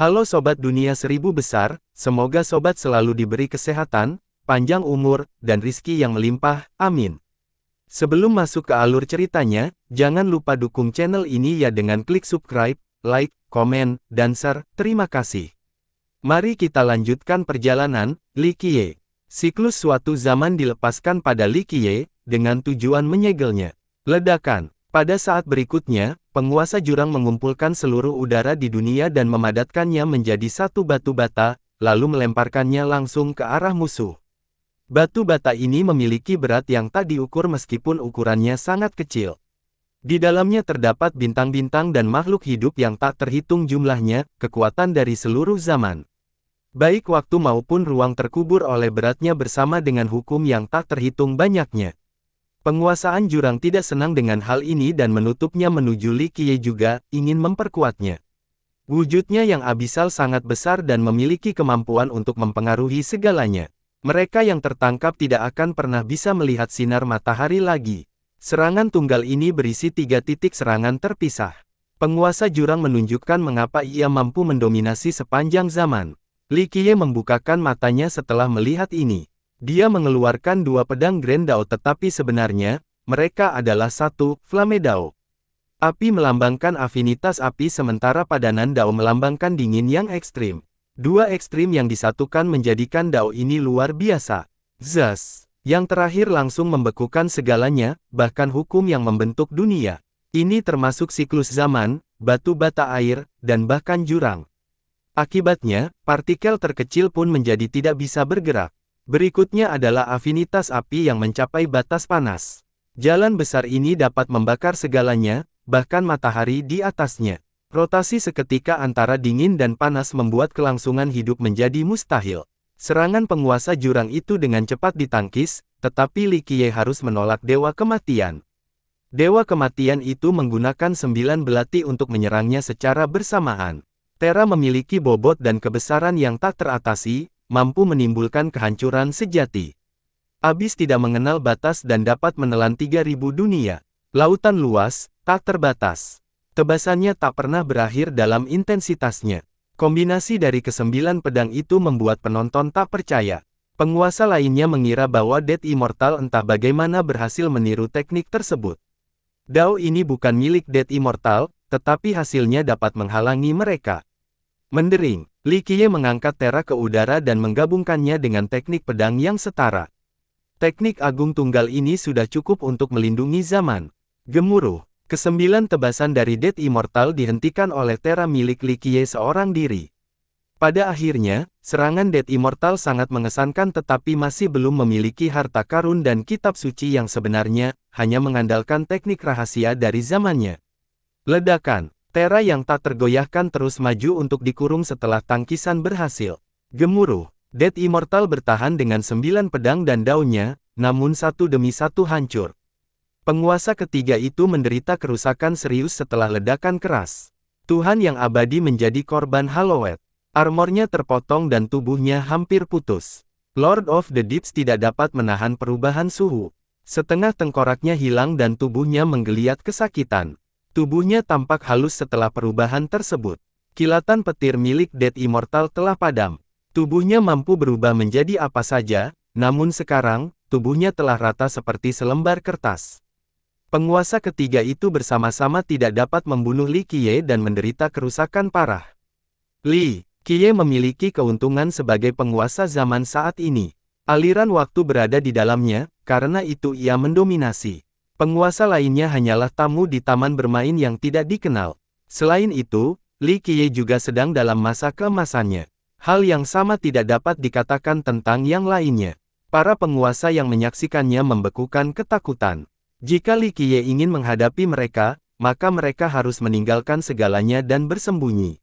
Halo Sobat Dunia Seribu Besar, semoga Sobat selalu diberi kesehatan, panjang umur, dan rizki yang melimpah, amin. Sebelum masuk ke alur ceritanya, jangan lupa dukung channel ini ya dengan klik subscribe, like, komen, dan share, terima kasih. Mari kita lanjutkan perjalanan, Li Qiye. Siklus suatu zaman dilepaskan pada Li Qiye, dengan tujuan menyegelnya. Ledakan. Pada saat berikutnya, penguasa jurang mengumpulkan seluruh udara di dunia dan memadatkannya menjadi satu batu bata, lalu melemparkannya langsung ke arah musuh. Batu bata ini memiliki berat yang tak diukur meskipun ukurannya sangat kecil. Di dalamnya terdapat bintang-bintang dan makhluk hidup yang tak terhitung jumlahnya, kekuatan dari seluruh zaman. Baik waktu maupun ruang terkubur oleh beratnya bersama dengan hukum yang tak terhitung banyaknya. Penguasaan jurang tidak senang dengan hal ini dan menutupnya menuju Li Qiye juga ingin memperkuatnya. Wujudnya yang abisal sangat besar dan memiliki kemampuan untuk mempengaruhi segalanya. Mereka yang tertangkap tidak akan pernah bisa melihat sinar matahari lagi. Serangan tunggal ini berisi 3 titik serangan terpisah. Penguasa jurang menunjukkan mengapa ia mampu mendominasi sepanjang zaman. Li Qiye membukakan matanya setelah melihat ini. Dia mengeluarkan 2 pedang Grand Dao tetapi sebenarnya, mereka adalah satu Flame Dao. Api melambangkan afinitas api sementara padanan Dao melambangkan dingin yang ekstrim. 2 ekstrim yang disatukan menjadikan Dao ini luar biasa. Zas. Yang terakhir langsung membekukan segalanya, bahkan hukum yang membentuk dunia. Ini termasuk siklus zaman, batu bata air, dan bahkan jurang. Akibatnya, partikel terkecil pun menjadi tidak bisa bergerak. Berikutnya adalah afinitas api yang mencapai batas panas. Jalan besar ini dapat membakar segalanya, bahkan matahari di atasnya. Rotasi seketika antara dingin dan panas membuat kelangsungan hidup menjadi mustahil. Serangan penguasa jurang itu dengan cepat ditangkis, tetapi Li Qiye harus menolak Dewa Kematian. Dewa Kematian itu menggunakan 9 belati untuk menyerangnya secara bersamaan. Terra memiliki bobot dan kebesaran yang tak teratasi, mampu menimbulkan kehancuran sejati. Abis tidak mengenal batas dan dapat menelan 3000 dunia. Lautan luas, tak terbatas. Tebasannya tak pernah berakhir dalam intensitasnya. Kombinasi dari ke-9 pedang itu membuat penonton tak percaya. Penguasa lainnya mengira bahwa Dead Immortal entah bagaimana berhasil meniru teknik tersebut. Dao ini bukan milik Dead Immortal, tetapi hasilnya dapat menghalangi mereka. Mendering, Li Qiye mengangkat Terra ke udara dan menggabungkannya dengan teknik pedang yang setara. Teknik agung tunggal ini sudah cukup untuk melindungi zaman. Gemuruh, ke-9 tebasan dari Dead Immortal dihentikan oleh Terra milik Li Qiye seorang diri. Pada akhirnya, serangan Dead Immortal sangat mengesankan tetapi masih belum memiliki harta karun dan kitab suci yang sebenarnya, hanya mengandalkan teknik rahasia dari zamannya. Ledakan. Terra yang tak tergoyahkan terus maju untuk dikurung setelah tangkisan berhasil. Gemuruh, Dead Immortal bertahan dengan 9 pedang dan daunnya, namun satu demi satu hancur. Penguasa ketiga itu menderita kerusakan serius setelah ledakan keras. Tuhan yang abadi menjadi korban Hallowed. Armornya terpotong dan tubuhnya hampir putus. Lord of the Deeps tidak dapat menahan perubahan suhu. Setengah tengkoraknya hilang dan tubuhnya menggeliat kesakitan. Tubuhnya tampak halus setelah perubahan tersebut. Kilatan petir milik Dead Immortal telah padam. Tubuhnya mampu berubah menjadi apa saja, namun sekarang, tubuhnya telah rata seperti selembar kertas. Penguasa ketiga itu bersama-sama tidak dapat membunuh Li Qiye dan menderita kerusakan parah. Li Qiye memiliki keuntungan sebagai penguasa zaman saat ini. Aliran waktu berada di dalamnya, karena itu ia mendominasi. Penguasa lainnya hanyalah tamu di taman bermain yang tidak dikenal. Selain itu, Li Qiye juga sedang dalam masa keemasannya. Hal yang sama tidak dapat dikatakan tentang yang lainnya. Para penguasa yang menyaksikannya membekukan ketakutan. Jika Li Qiye ingin menghadapi mereka, maka mereka harus meninggalkan segalanya dan bersembunyi.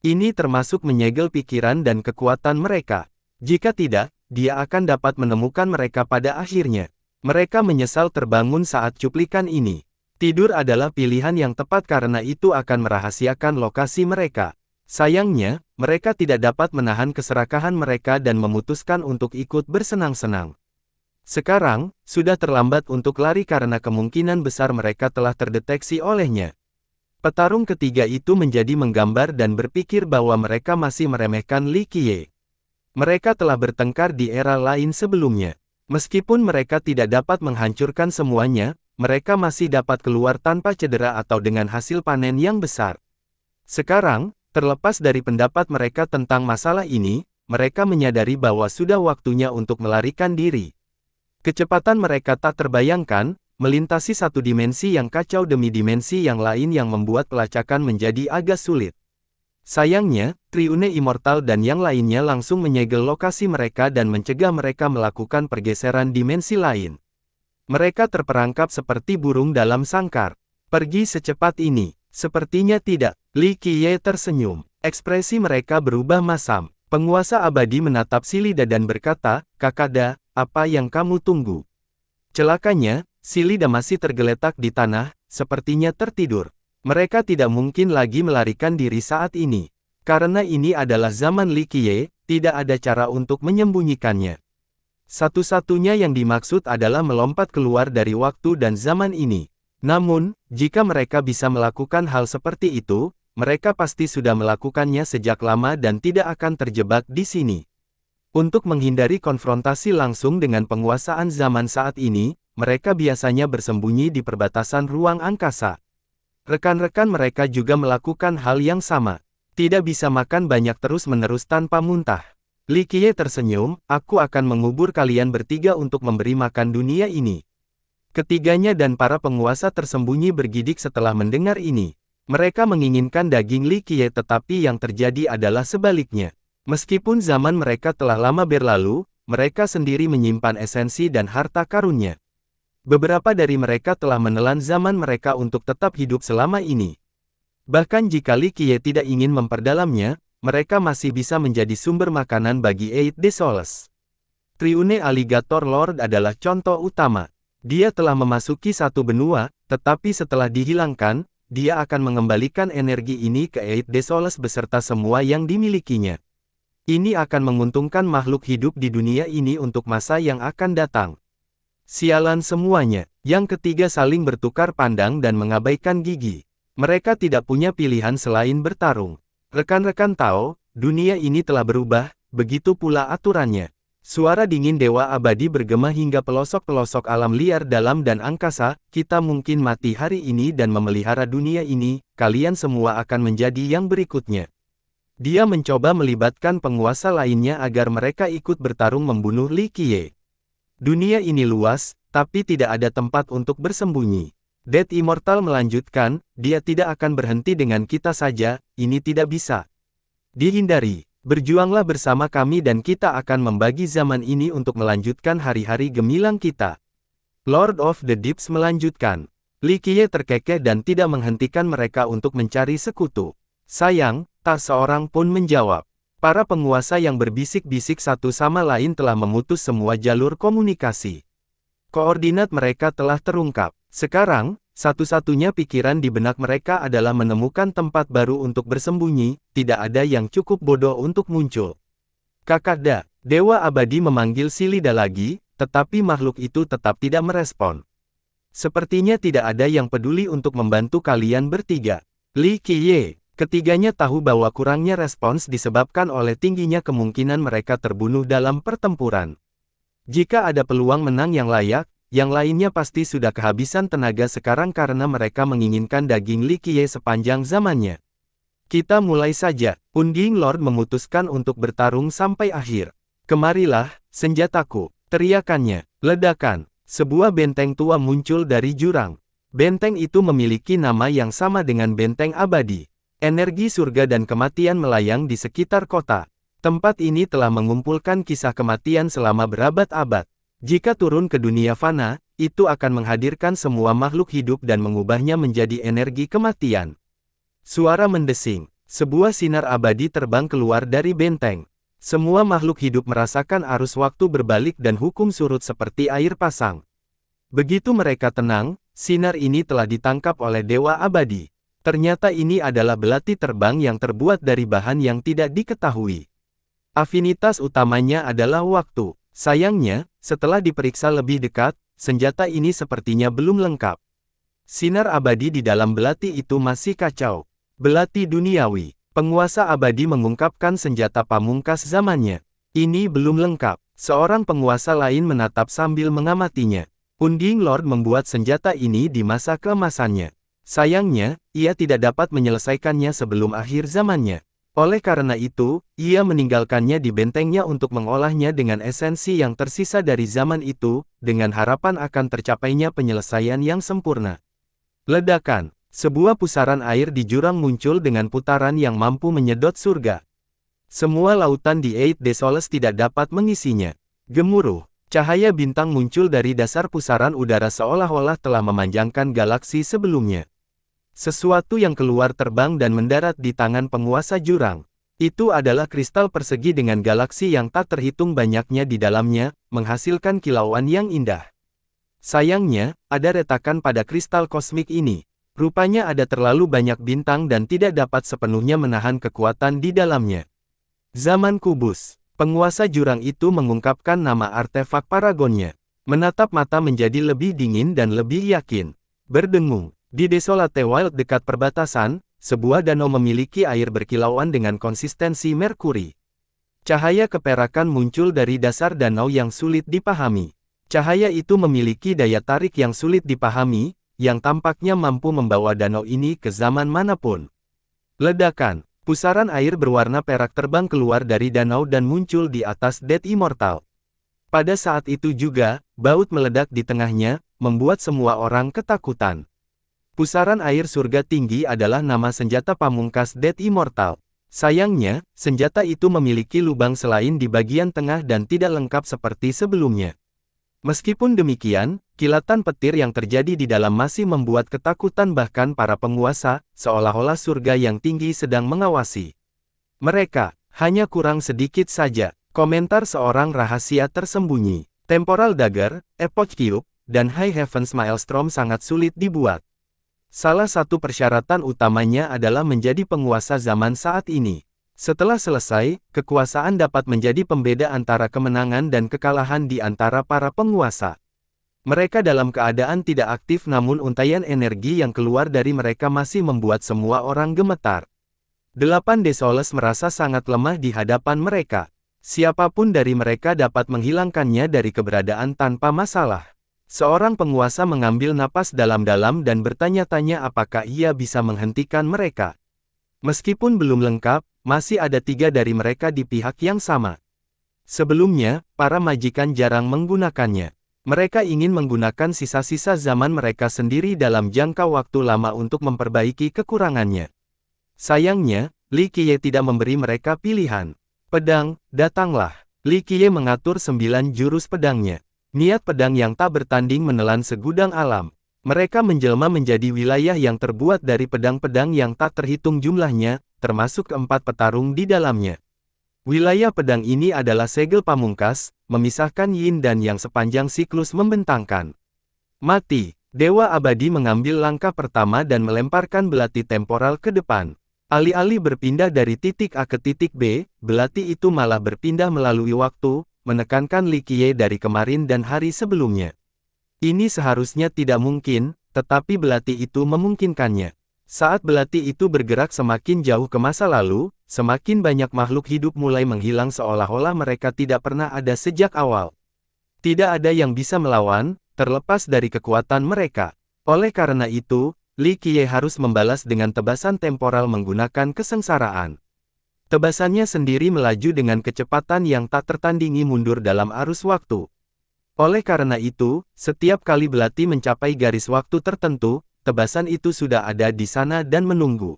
Ini termasuk menyegel pikiran dan kekuatan mereka. Jika tidak, dia akan dapat menemukan mereka pada akhirnya. Mereka menyesal terbangun saat cuplikan ini. Tidur adalah pilihan yang tepat karena itu akan merahasiakan lokasi mereka. Sayangnya, mereka tidak dapat menahan keserakahan mereka dan memutuskan untuk ikut bersenang-senang. Sekarang, sudah terlambat untuk lari karena kemungkinan besar mereka telah terdeteksi olehnya. Petarung ketiga itu menjadi menggambar dan berpikir bahwa mereka masih meremehkan Li Qiye. Mereka telah bertengkar di era lain sebelumnya. Meskipun mereka tidak dapat menghancurkan semuanya, mereka masih dapat keluar tanpa cedera atau dengan hasil panen yang besar. Sekarang, terlepas dari pendapat mereka tentang masalah ini, mereka menyadari bahwa sudah waktunya untuk melarikan diri. Kecepatan mereka tak terbayangkan, melintasi satu dimensi yang kacau demi dimensi yang lain yang membuat pelacakan menjadi agak sulit. Sayangnya, Triune Immortal dan yang lainnya langsung menyegel lokasi mereka dan mencegah mereka melakukan pergeseran dimensi lain. Mereka terperangkap seperti burung dalam sangkar. Pergi secepat ini. Sepertinya tidak. Li Qiye tersenyum. Ekspresi mereka berubah masam. Penguasa abadi menatap Silida dan berkata, "Kakada, apa yang kamu tunggu?" Celakanya, Silida masih tergeletak di tanah, sepertinya tertidur. Mereka tidak mungkin lagi melarikan diri saat ini. Karena ini adalah zaman Li Qiye, tidak ada cara untuk menyembunyikannya. Satu-satunya yang dimaksud adalah melompat keluar dari waktu dan zaman ini. Namun, jika mereka bisa melakukan hal seperti itu, mereka pasti sudah melakukannya sejak lama dan tidak akan terjebak di sini. Untuk menghindari konfrontasi langsung dengan penguasaan zaman saat ini, mereka biasanya bersembunyi di perbatasan ruang angkasa. Rekan-rekan mereka juga melakukan hal yang sama. Tidak bisa makan banyak terus-menerus tanpa muntah. Li Qiye tersenyum, "Aku akan mengubur kalian bertiga untuk memberi makan dunia ini." Ketiganya dan para penguasa tersembunyi bergidik setelah mendengar ini. Mereka menginginkan daging Li Qiye tetapi yang terjadi adalah sebaliknya. Meskipun zaman mereka telah lama berlalu, mereka sendiri menyimpan esensi dan harta karunnya. Beberapa dari mereka telah menelan zaman mereka untuk tetap hidup selama ini. Bahkan jika Li Qiye tidak ingin memperdalamnya, mereka masih bisa menjadi sumber makanan bagi Eid de Soles. Triune Alligator Lord adalah contoh utama. Dia telah memasuki satu benua, tetapi setelah dihilangkan, dia akan mengembalikan energi ini ke Eid de Soles beserta semua yang dimilikinya. Ini akan menguntungkan makhluk hidup di dunia ini untuk masa yang akan datang. Sialan semuanya. Yang ketiga saling bertukar pandang dan mengabaikan gigi. Mereka tidak punya pilihan selain bertarung. Rekan-rekan Tao, dunia ini telah berubah, begitu pula aturannya. Suara dingin Dewa Abadi bergema hingga pelosok-pelosok alam liar dalam dan angkasa, "Kita mungkin mati hari ini dan memelihara dunia ini, kalian semua akan menjadi yang berikutnya." Dia mencoba melibatkan penguasa lainnya agar mereka ikut bertarung membunuh Li Qiye. Dunia ini luas, tapi tidak ada tempat untuk bersembunyi. Dead Immortal melanjutkan, "Dia tidak akan berhenti dengan kita saja, ini tidak bisa dihindari. Berjuanglah bersama kami dan kita akan membagi zaman ini untuk melanjutkan hari-hari gemilang kita." Lord of the Deeps melanjutkan. Li Qiye terkekeh dan tidak menghentikan mereka untuk mencari sekutu. Sayang, tak seorang pun menjawab. Para penguasa yang berbisik-bisik satu sama lain telah memutus semua jalur komunikasi. Koordinat mereka telah terungkap. Sekarang, satu-satunya pikiran di benak mereka adalah menemukan tempat baru untuk bersembunyi, tidak ada yang cukup bodoh untuk muncul. "Kakada," Dewa Abadi memanggil Silida lagi, tetapi makhluk itu tetap tidak merespon. Sepertinya tidak ada yang peduli untuk membantu kalian bertiga. Li Qiye. Ketiganya tahu bahwa kurangnya respons disebabkan oleh tingginya kemungkinan mereka terbunuh dalam pertempuran. Jika ada peluang menang yang layak, yang lainnya pasti sudah kehabisan tenaga sekarang karena mereka menginginkan daging Li Qiye sepanjang zamannya. "Kita mulai saja." Unding Lord memutuskan untuk bertarung sampai akhir. "Kemarilah, senjataku!" teriakannya. Ledakan. Sebuah benteng tua muncul dari jurang. Benteng itu memiliki nama yang sama dengan benteng abadi. Energi surga dan kematian melayang di sekitar kota. Tempat ini telah mengumpulkan kisah kematian selama berabad-abad. Jika turun ke dunia fana, itu akan menghadirkan semua makhluk hidup dan mengubahnya menjadi energi kematian. Suara mendesing. Sebuah sinar abadi terbang keluar dari benteng. Semua makhluk hidup merasakan arus waktu berbalik dan hukum surut seperti air pasang. Begitu mereka tenang, sinar ini telah ditangkap oleh Dewa Abadi. Ternyata ini adalah belati terbang yang terbuat dari bahan yang tidak diketahui. Afinitas utamanya adalah waktu. Sayangnya, setelah diperiksa lebih dekat, senjata ini sepertinya belum lengkap. Sinar abadi di dalam belati itu masih kacau. Belati duniawi. Penguasa abadi mengungkapkan senjata pamungkas zamannya. Ini belum lengkap. Seorang penguasa lain menatap sambil mengamatinya. Unding Lord membuat senjata ini di masa keemasannya. Sayangnya, ia tidak dapat menyelesaikannya sebelum akhir zamannya. Oleh karena itu, ia meninggalkannya di bentengnya untuk mengolahnya dengan esensi yang tersisa dari zaman itu, dengan harapan akan tercapainya penyelesaian yang sempurna. Ledakan. Sebuah pusaran air di jurang muncul dengan putaran yang mampu menyedot surga. Semua lautan di Eight Desoles tidak dapat mengisinya. Gemuruh. Cahaya bintang muncul dari dasar pusaran udara seolah-olah telah memanjangkan galaksi sebelumnya. Sesuatu yang keluar terbang dan mendarat di tangan penguasa jurang. Itu adalah kristal persegi dengan galaksi yang tak terhitung banyaknya di dalamnya, menghasilkan kilauan yang indah. Sayangnya, ada retakan pada kristal kosmik ini. Rupanya ada terlalu banyak bintang dan tidak dapat sepenuhnya menahan kekuatan di dalamnya. Zaman Kubus. Penguasa jurang itu mengungkapkan nama artefak paragonnya. Menatap mata menjadi lebih dingin dan lebih yakin. Berdengung. Di Desolate Wild dekat perbatasan, sebuah danau memiliki air berkilauan dengan konsistensi merkuri. Cahaya keperakan muncul dari dasar danau yang sulit dipahami. Cahaya itu memiliki daya tarik yang sulit dipahami, yang tampaknya mampu membawa danau ini ke zaman manapun. Ledakan. Pusaran air berwarna perak terbang keluar dari danau dan muncul di atas Dead Immortal. Pada saat itu juga, baut meledak di tengahnya, membuat semua orang ketakutan. Pusaran air surga tinggi adalah nama senjata pamungkas Dead Immortal. Sayangnya, senjata itu memiliki lubang selain di bagian tengah dan tidak lengkap seperti sebelumnya. Meskipun demikian, kilatan petir yang terjadi di dalam masih membuat ketakutan bahkan para penguasa, seolah-olah surga yang tinggi sedang mengawasi mereka. Hanya kurang sedikit saja. Komentar seorang rahasia tersembunyi. Temporal Dagger, Epoch Cube, dan High Heavens Maelstrom sangat sulit dibuat. Salah satu persyaratan utamanya adalah menjadi penguasa zaman saat ini. Setelah selesai, kekuasaan dapat menjadi pembeda antara kemenangan dan kekalahan di antara para penguasa. Mereka dalam keadaan tidak aktif namun untaian energi yang keluar dari mereka masih membuat semua orang gemetar. 8 Desoles merasa sangat lemah di hadapan mereka. Siapapun dari mereka dapat menghilangkannya dari keberadaan tanpa masalah. Seorang penguasa mengambil napas dalam-dalam dan bertanya-tanya apakah ia bisa menghentikan mereka. Meskipun belum lengkap, masih ada 3 dari mereka di pihak yang sama. Sebelumnya, para majikan jarang menggunakannya. Mereka ingin menggunakan sisa-sisa zaman mereka sendiri dalam jangka waktu lama untuk memperbaiki kekurangannya. Sayangnya, Li Qiye tidak memberi mereka pilihan. Pedang, datanglah. Li Qiye mengatur 9 jurus pedangnya. Niat pedang yang tak bertanding menelan segudang alam. Mereka menjelma menjadi wilayah yang terbuat dari pedang-pedang yang tak terhitung jumlahnya, termasuk 4 petarung di dalamnya. Wilayah pedang ini adalah segel pamungkas, memisahkan yin dan yang sepanjang siklus membentangkan. Mati. Dewa abadi mengambil langkah pertama dan melemparkan belati temporal ke depan. Alih-alih berpindah dari titik A ke titik B, belati itu malah berpindah melalui waktu, menekankan Li Qiye dari kemarin dan hari sebelumnya. Ini seharusnya tidak mungkin, tetapi belati itu memungkinkannya. Saat belati itu bergerak semakin jauh ke masa lalu, semakin banyak makhluk hidup mulai menghilang seolah-olah mereka tidak pernah ada sejak awal. Tidak ada yang bisa melawan, terlepas dari kekuatan mereka. Oleh karena itu, Li Qiye harus membalas dengan tebasan temporal menggunakan kesengsaraan. Tebasannya sendiri melaju dengan kecepatan yang tak tertandingi mundur dalam arus waktu. Oleh karena itu, setiap kali belati mencapai garis waktu tertentu, tebasan itu sudah ada di sana dan menunggu.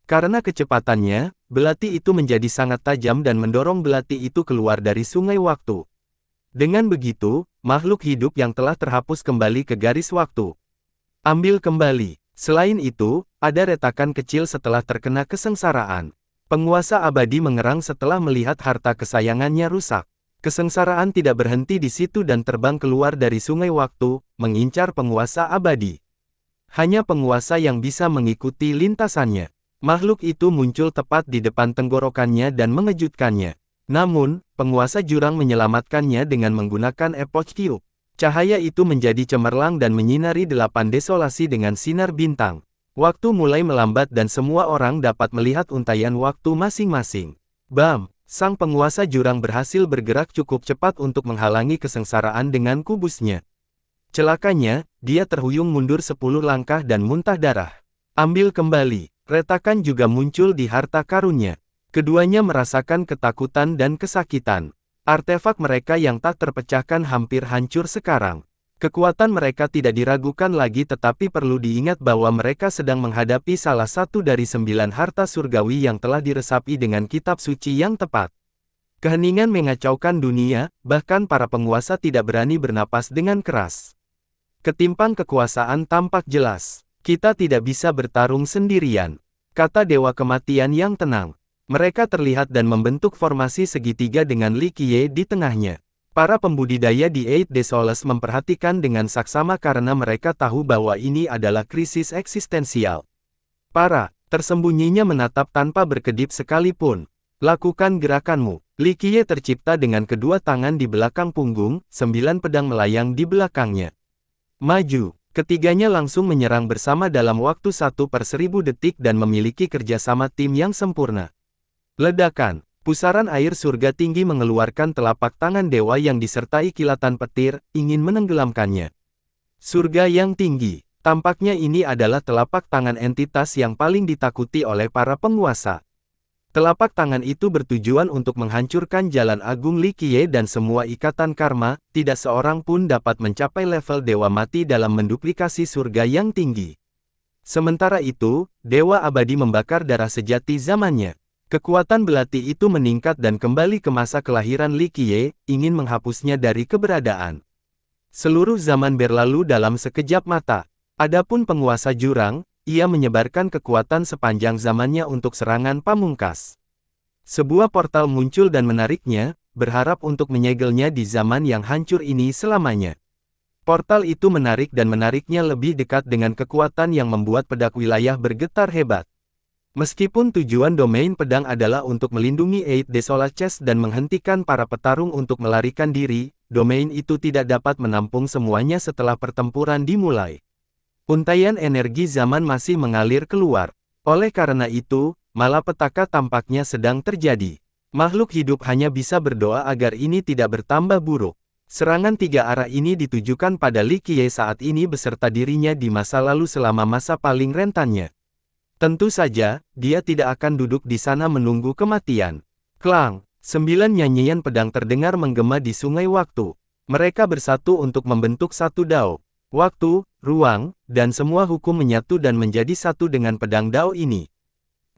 Karena kecepatannya, belati itu menjadi sangat tajam dan mendorong belati itu keluar dari sungai waktu. Dengan begitu, makhluk hidup yang telah terhapus kembali ke garis waktu. Ambil kembali. Selain itu, ada retakan kecil setelah terkena kesengsaraan. Penguasa abadi mengerang setelah melihat harta kesayangannya rusak. Kesengsaraan tidak berhenti di situ dan terbang keluar dari sungai waktu, mengincar penguasa abadi. Hanya penguasa yang bisa mengikuti lintasannya. Makhluk itu muncul tepat di depan tenggorokannya dan mengejutkannya. Namun, penguasa jurang menyelamatkannya dengan menggunakan Epoch Cube. Cahaya itu menjadi cemerlang dan menyinari 8 desolasi dengan sinar bintang. Waktu mulai melambat dan semua orang dapat melihat untaian waktu masing-masing. Bam! Sang penguasa jurang berhasil bergerak cukup cepat untuk menghalangi kesengsaraan dengan kubusnya. Celakanya, dia terhuyung mundur 10 langkah dan muntah darah. Ambil kembali. Retakan juga muncul di harta karunnya. Keduanya merasakan ketakutan dan kesakitan. Artefak mereka yang tak terpecahkan hampir hancur sekarang. Kekuatan mereka tidak diragukan lagi, tetapi perlu diingat bahwa mereka sedang menghadapi salah satu dari 9 harta surgawi yang telah diresapi dengan kitab suci yang tepat. Keheningan mengacaukan dunia, bahkan para penguasa tidak berani bernapas dengan keras. Ketimpang kekuasaan tampak jelas. Kita tidak bisa bertarung sendirian, kata Dewa Kematian yang tenang. Mereka terlihat dan membentuk formasi segitiga dengan Li Qiye di tengahnya. Para pembudidaya di Eight Desolus memperhatikan dengan saksama karena mereka tahu bahwa ini adalah krisis eksistensial. Para tersembunyinya menatap tanpa berkedip sekalipun. Lakukan gerakanmu. Li Qiye tercipta dengan kedua tangan di belakang punggung, 9 pedang melayang di belakangnya. Maju. Ketiganya langsung menyerang bersama dalam waktu 1/1000 detik dan memiliki kerjasama tim yang sempurna. Ledakan. Pusaran air surga tinggi mengeluarkan telapak tangan dewa yang disertai kilatan petir, ingin menenggelamkannya. Surga yang tinggi. Tampaknya ini adalah telapak tangan entitas yang paling ditakuti oleh para penguasa. Telapak tangan itu bertujuan untuk menghancurkan jalan agung Li Qiye dan semua ikatan karma, tidak seorang pun dapat mencapai level dewa mati dalam menduplikasi surga yang tinggi. Sementara itu, dewa abadi membakar darah sejati zamannya. Kekuatan belati itu meningkat dan kembali ke masa kelahiran Li Qiye, ingin menghapusnya dari keberadaan. Seluruh zaman berlalu dalam sekejap mata. Adapun penguasa jurang, ia menyebarkan kekuatan sepanjang zamannya untuk serangan pamungkas. Sebuah portal muncul dan menariknya, berharap untuk menyegelnya di zaman yang hancur ini selamanya. Portal itu menarik dan menariknya lebih dekat dengan kekuatan yang membuat pedak wilayah bergetar hebat. Meskipun tujuan domain pedang adalah untuk melindungi Eight Desolaces dan menghentikan para petarung untuk melarikan diri, domain itu tidak dapat menampung semuanya setelah pertempuran dimulai. Untaian energi zaman masih mengalir keluar. Oleh karena itu, malapetaka tampaknya sedang terjadi. Makhluk hidup hanya bisa berdoa agar ini tidak bertambah buruk. Serangan 3 arah ini ditujukan pada Li Qiye saat ini beserta dirinya di masa lalu selama masa paling rentannya. Tentu saja, dia tidak akan duduk di sana menunggu kematian. Klang, 9 nyanyian pedang terdengar menggema di sungai waktu. Mereka bersatu untuk membentuk satu dao. Waktu, ruang, dan semua hukum menyatu dan menjadi satu dengan pedang dao ini.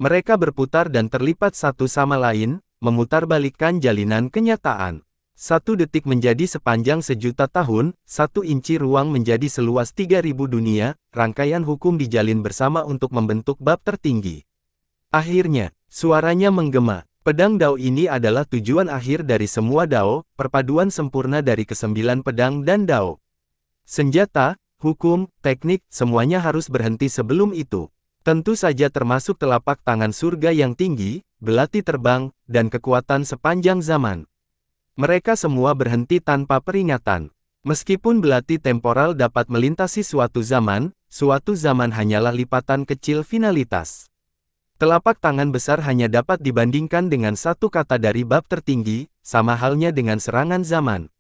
Mereka berputar dan terlipat satu sama lain, memutarbalikkan jalinan kenyataan. 1 detik menjadi sepanjang 1.000.000 tahun, 1 inci ruang menjadi seluas 3.000 dunia, rangkaian hukum dijalin bersama untuk membentuk bab tertinggi. Akhirnya, suaranya menggema. Pedang dao ini adalah tujuan akhir dari semua dao, perpaduan sempurna dari ke-9 pedang dan dao. Senjata, hukum, teknik, semuanya harus berhenti sebelum itu. Tentu saja termasuk telapak tangan surga yang tinggi, belati terbang, dan kekuatan sepanjang zaman. Mereka semua berhenti tanpa peringatan. Meskipun belati temporal dapat melintasi suatu zaman hanyalah lipatan kecil finalitas. Telapak tangan besar hanya dapat dibandingkan dengan satu kata dari bab tertinggi, sama halnya dengan serangan zaman.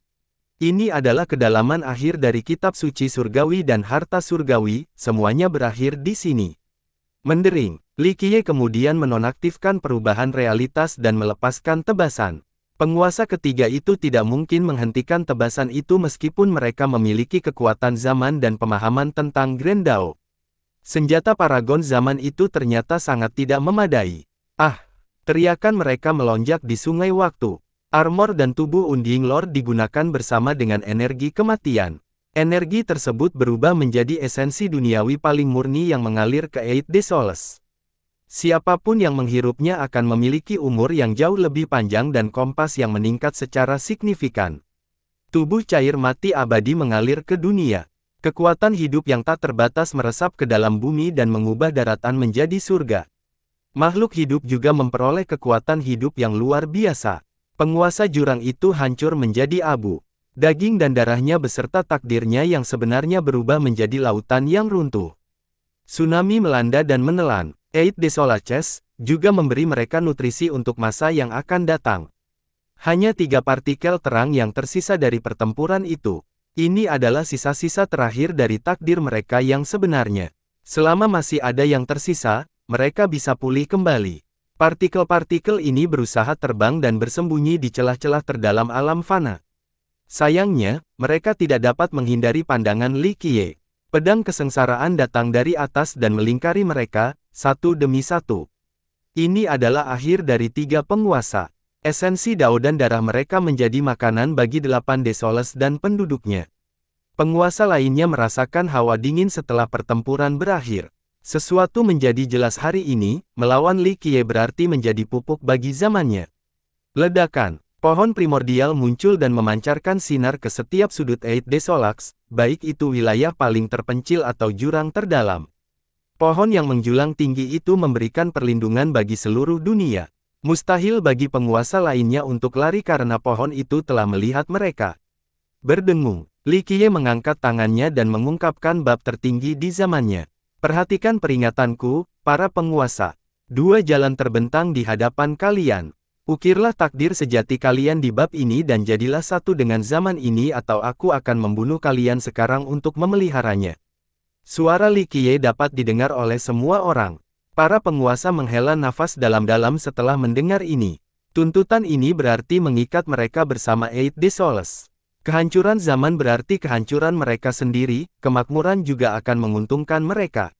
Ini adalah kedalaman akhir dari kitab suci surgawi dan harta surgawi, semuanya berakhir di sini. Mendering, Li Qiye kemudian menonaktifkan perubahan realitas dan melepaskan tebasan. Penguasa ketiga itu tidak mungkin menghentikan tebasan itu meskipun mereka memiliki kekuatan zaman dan pemahaman tentang Grand Dao. Senjata paragon zaman itu ternyata sangat tidak memadai. Ah! Teriakan mereka melonjak di sungai waktu. Armor dan tubuh Unding Lord digunakan bersama dengan energi kematian. Energi tersebut berubah menjadi esensi duniawi paling murni yang mengalir ke Eight Desolus. Siapapun yang menghirupnya akan memiliki umur yang jauh lebih panjang dan kompas yang meningkat secara signifikan. Tubuh cair mati abadi mengalir ke dunia. Kekuatan hidup yang tak terbatas meresap ke dalam bumi dan mengubah daratan menjadi surga. Makhluk hidup juga memperoleh kekuatan hidup yang luar biasa. Penguasa jurang itu hancur menjadi abu. Daging dan darahnya beserta takdirnya yang sebenarnya berubah menjadi lautan yang runtuh. Tsunami melanda dan menelan. Eight Desolaces juga memberi mereka nutrisi untuk masa yang akan datang. Hanya 3 partikel terang yang tersisa dari pertempuran itu. Ini adalah sisa-sisa terakhir dari takdir mereka yang sebenarnya. Selama masih ada yang tersisa, mereka bisa pulih kembali. Partikel-partikel ini berusaha terbang dan bersembunyi di celah-celah terdalam alam fana. Sayangnya, mereka tidak dapat menghindari pandangan Li Qiye. Pedang kesengsaraan datang dari atas dan melingkari mereka, satu demi satu. Ini adalah akhir dari 3 penguasa. Esensi Dao dan darah mereka menjadi makanan bagi 8 Desolace dan penduduknya. Penguasa lainnya merasakan hawa dingin setelah pertempuran berakhir. Sesuatu menjadi jelas hari ini, melawan Li Qiye berarti menjadi pupuk bagi zamannya. Ledakan, pohon primordial muncul dan memancarkan sinar ke setiap sudut Eight Desolace, baik itu wilayah paling terpencil atau jurang terdalam. Pohon yang menjulang tinggi itu memberikan perlindungan bagi seluruh dunia. Mustahil bagi penguasa lainnya untuk lari karena pohon itu telah melihat mereka. Berdengung, Li Qiye mengangkat tangannya dan mengungkapkan bab tertinggi di zamannya. Perhatikan peringatanku, para penguasa. 2 jalan terbentang di hadapan kalian. Ukirlah takdir sejati kalian di bab ini dan jadilah satu dengan zaman ini atau aku akan membunuh kalian sekarang untuk memeliharanya. Suara Li Qiye dapat didengar oleh semua orang. Para penguasa menghela nafas dalam-dalam setelah mendengar ini. Tuntutan ini berarti mengikat mereka bersama Eight Desolace. Kehancuran zaman berarti kehancuran mereka sendiri, kemakmuran juga akan menguntungkan mereka.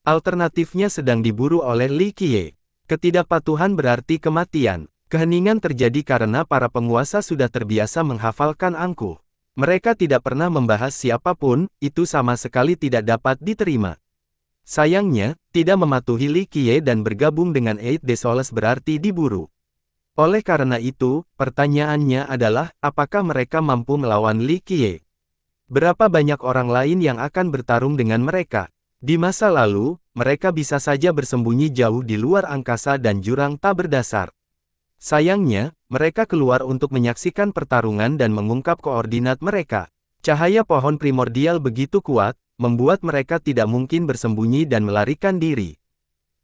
Alternatifnya sedang diburu oleh Li Qiye. Ketidakpatuhan berarti kematian. Keheningan terjadi karena para penguasa sudah terbiasa menghafalkan angkuh. Mereka tidak pernah membahas siapapun, itu sama sekali tidak dapat diterima. Sayangnya, tidak mematuhi Li Qiye dan bergabung dengan Eight Desolace berarti diburu. Oleh karena itu, pertanyaannya adalah, apakah mereka mampu melawan Li Qiye? Berapa banyak orang lain yang akan bertarung dengan mereka? Di masa lalu, mereka bisa saja bersembunyi jauh di luar angkasa dan jurang tak berdasar. Sayangnya, mereka keluar untuk menyaksikan pertarungan dan mengungkap koordinat mereka. Cahaya pohon primordial begitu kuat, membuat mereka tidak mungkin bersembunyi dan melarikan diri.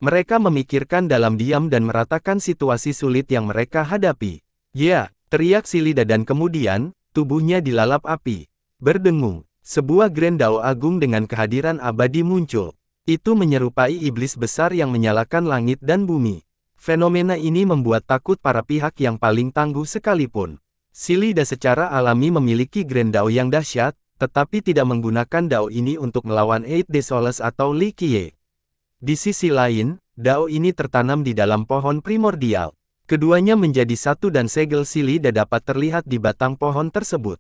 Mereka memikirkan dalam diam dan meratakan situasi sulit yang mereka hadapi. Ya, teriak Silida dan kemudian, tubuhnya dilalap api. Berdengung, sebuah Grand Dao Agung dengan kehadiran abadi muncul. Itu menyerupai iblis besar yang menyalakan langit dan bumi. Fenomena ini membuat takut para pihak yang paling tangguh sekalipun. Silida secara alami memiliki Grand Dao yang dahsyat, tetapi tidak menggunakan Dao ini untuk melawan Eight Desolace atau Li Qiye. Di sisi lain, Dao ini tertanam di dalam pohon primordial. Keduanya menjadi satu dan segel Silida dapat terlihat di batang pohon tersebut.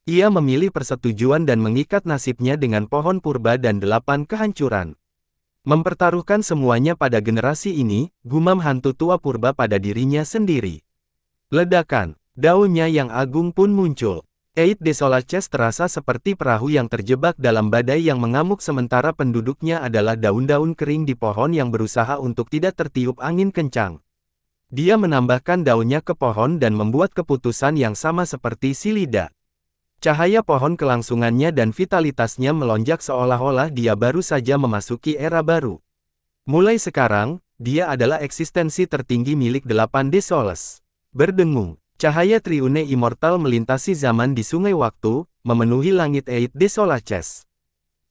Ia memilih persetujuan dan mengikat nasibnya dengan pohon purba dan 8 kehancuran. Mempertaruhkan semuanya pada generasi ini, gumam hantu tua purba pada dirinya sendiri. Ledakan, daunnya yang agung pun muncul. Eight Desolaces terasa seperti perahu yang terjebak dalam badai yang mengamuk sementara penduduknya adalah daun-daun kering di pohon yang berusaha untuk tidak tertiup angin kencang. Dia menambahkan daunnya ke pohon dan membuat keputusan yang sama seperti Silida. Cahaya pohon kelangsungannya dan vitalitasnya melonjak seolah-olah dia baru saja memasuki era baru. Mulai sekarang, dia adalah eksistensi tertinggi milik 8 Desolace. Berdengung. Cahaya triune immortal melintasi zaman di sungai waktu, memenuhi langit Eight Desolaces.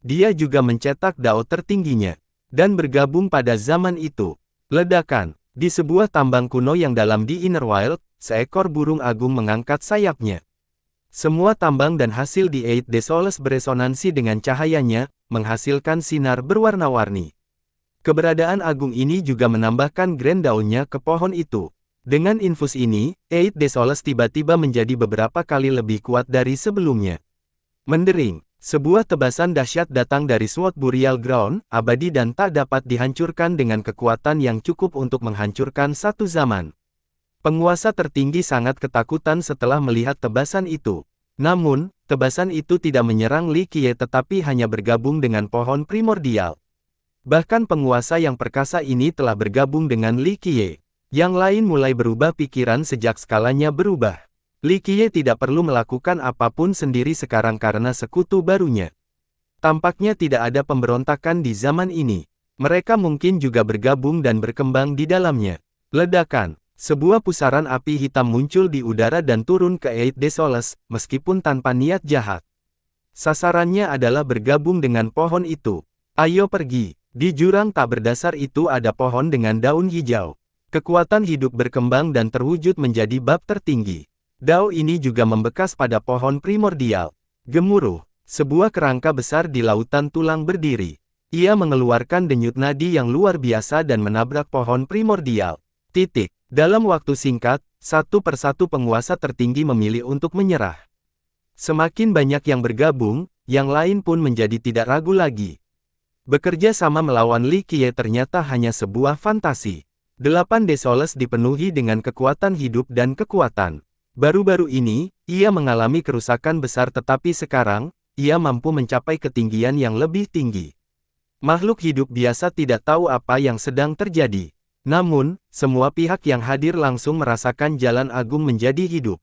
Dia juga mencetak Dao tertingginya, dan bergabung pada zaman itu. Ledakan, di sebuah tambang kuno yang dalam di Innerwild, seekor burung agung mengangkat sayapnya. Semua tambang dan hasil di Eight Desolace beresonansi dengan cahayanya, menghasilkan sinar berwarna-warni. Keberadaan agung ini juga menambahkan Grand Dao-nya ke pohon itu. Dengan infus ini, Eight Desolace tiba-tiba menjadi beberapa kali lebih kuat dari sebelumnya. Mendering, sebuah tebasan dahsyat datang dari Sword Burial Ground, abadi dan tak dapat dihancurkan dengan kekuatan yang cukup untuk menghancurkan satu zaman. Penguasa tertinggi sangat ketakutan setelah melihat tebasan itu. Namun, tebasan itu tidak menyerang Li Qiye tetapi hanya bergabung dengan pohon primordial. Bahkan penguasa yang perkasa ini telah bergabung dengan Li Qiye. Yang lain mulai berubah pikiran sejak skalanya berubah. Li Qiye tidak perlu melakukan apapun sendiri sekarang karena sekutu barunya. Tampaknya tidak ada pemberontakan di zaman ini. Mereka mungkin juga bergabung dan berkembang di dalamnya. Ledakan. Sebuah pusaran api hitam muncul di udara dan turun ke Eid Desoles, meskipun tanpa niat jahat. Sasarannya adalah bergabung dengan pohon itu. Ayo pergi. Di jurang tak berdasar itu ada pohon dengan daun hijau. Kekuatan hidup berkembang dan terwujud menjadi bab tertinggi. Dao ini juga membekas pada pohon primordial. Gemuruh, sebuah kerangka besar di lautan tulang berdiri. Ia mengeluarkan denyut nadi yang luar biasa dan menabrak pohon primordial. Titik. Dalam waktu singkat, satu persatu penguasa tertinggi memilih untuk menyerah. Semakin banyak yang bergabung, yang lain pun menjadi tidak ragu lagi. Bekerja sama melawan Li Qiye ternyata hanya sebuah fantasi. 8 Desoles dipenuhi dengan kekuatan hidup dan kekuatan. Baru-baru ini, ia mengalami kerusakan besar tetapi sekarang, ia mampu mencapai ketinggian yang lebih tinggi. Makhluk hidup biasa tidak tahu apa yang sedang terjadi. Namun, semua pihak yang hadir langsung merasakan jalan agung menjadi hidup.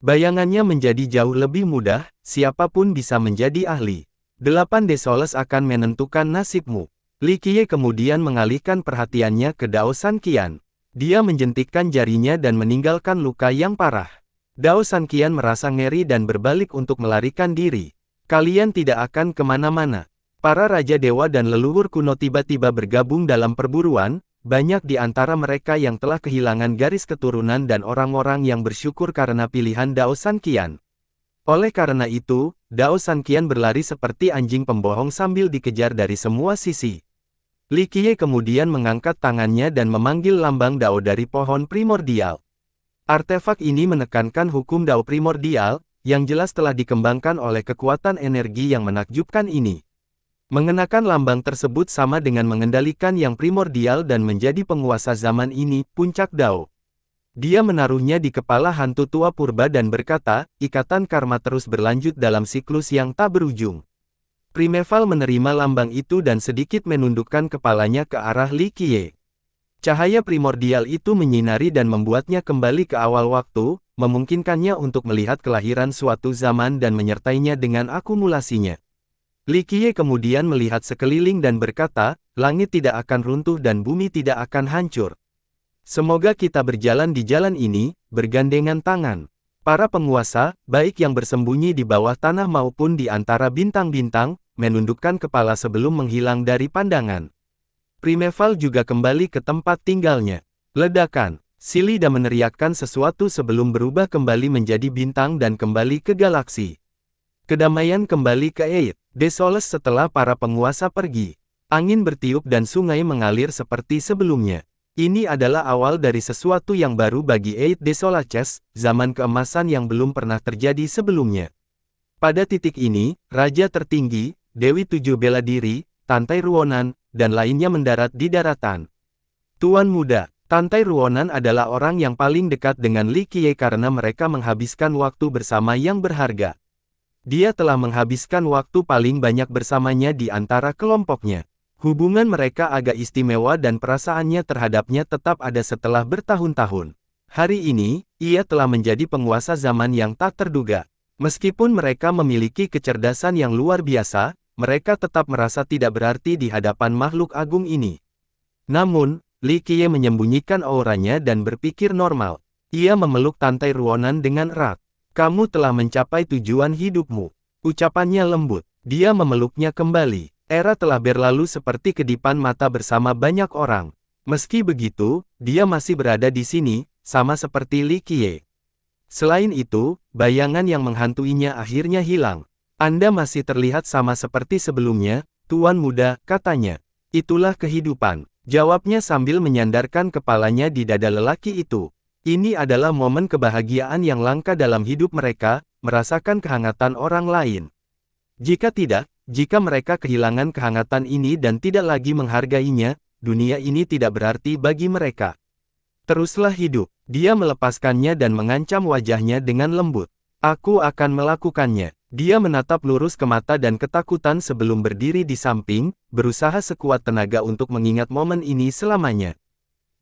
Bayangannya menjadi jauh lebih mudah, siapapun bisa menjadi ahli. 8 Desoles akan menentukan nasibmu. Li Qiye kemudian mengalihkan perhatiannya ke Dao Sanqian. Dia menjentikkan jarinya dan meninggalkan luka yang parah. Dao Sanqian merasa ngeri dan berbalik untuk melarikan diri. Kalian tidak akan kemana-mana. Para raja dewa dan leluhur kuno tiba-tiba bergabung dalam perburuan, banyak di antara mereka yang telah kehilangan garis keturunan dan orang-orang yang bersyukur karena pilihan Dao Sanqian. Oleh karena itu, Dao Sanqian berlari seperti anjing pembohong sambil dikejar dari semua sisi. Li Qiye kemudian mengangkat tangannya dan memanggil lambang Dao dari pohon primordial. Artefak ini menekankan hukum Dao primordial, yang jelas telah dikembangkan oleh kekuatan energi yang menakjubkan ini. Mengenakan lambang tersebut sama dengan mengendalikan yang primordial dan menjadi penguasa zaman ini, puncak Dao. Dia menaruhnya di kepala hantu tua purba dan berkata, ikatan karma terus berlanjut dalam siklus yang tak berujung. Primeval menerima lambang itu dan sedikit menundukkan kepalanya ke arah Li Qiye. Cahaya primordial itu menyinari dan membuatnya kembali ke awal waktu, memungkinkannya untuk melihat kelahiran suatu zaman dan menyertainya dengan akumulasinya. Li Qiye kemudian melihat sekeliling dan berkata, langit tidak akan runtuh dan bumi tidak akan hancur. Semoga kita berjalan di jalan ini, bergandengan tangan. Para penguasa, baik yang bersembunyi di bawah tanah maupun di antara bintang-bintang, menundukkan kepala sebelum menghilang dari pandangan. Primeval juga kembali ke tempat tinggalnya. Ledakan. Silida meneriakkan sesuatu sebelum berubah kembali menjadi bintang dan kembali ke galaksi. Kedamaian kembali ke Eid Desoles setelah para penguasa pergi. Angin bertiup dan sungai mengalir seperti sebelumnya. Ini adalah awal dari sesuatu yang baru bagi Eid Desolaces, zaman keemasan yang belum pernah terjadi sebelumnya. Pada titik ini, Raja tertinggi, Dewi Tujuh Bela Diri, Tantai Ruonan, dan lainnya mendarat di daratan. Tuan Muda, Tantai Ruonan adalah orang yang paling dekat dengan Li Qiye karena mereka menghabiskan waktu bersama yang berharga. Dia telah menghabiskan waktu paling banyak bersamanya di antara kelompoknya. Hubungan mereka agak istimewa dan perasaannya terhadapnya tetap ada setelah bertahun-tahun. Hari ini, ia telah menjadi penguasa zaman yang tak terduga. Meskipun mereka memiliki kecerdasan yang luar biasa, mereka tetap merasa tidak berarti di hadapan makhluk agung ini. Namun, Li Qiye menyembunyikan auranya dan berpikir normal. Ia memeluk Tantai Ruonan dengan erat. Kamu telah mencapai tujuan hidupmu. Ucapannya lembut. Dia memeluknya kembali. Era telah berlalu seperti kedipan mata bersama banyak orang. Meski begitu, dia masih berada di sini, sama seperti Li Qiye. Selain itu, bayangan yang menghantuinya akhirnya hilang. Anda masih terlihat sama seperti sebelumnya, Tuan Muda, katanya. Itulah kehidupan, jawabnya sambil menyandarkan kepalanya di dada lelaki itu. Ini adalah momen kebahagiaan yang langka dalam hidup mereka, merasakan kehangatan orang lain. Jika tidak, jika mereka kehilangan kehangatan ini dan tidak lagi menghargainya, dunia ini tidak berarti bagi mereka. Teruslah hidup. Dia melepaskannya dan mengancam wajahnya dengan lembut. Aku akan melakukannya. Dia menatap lurus ke mata dan ketakutan sebelum berdiri di samping, berusaha sekuat tenaga untuk mengingat momen ini selamanya.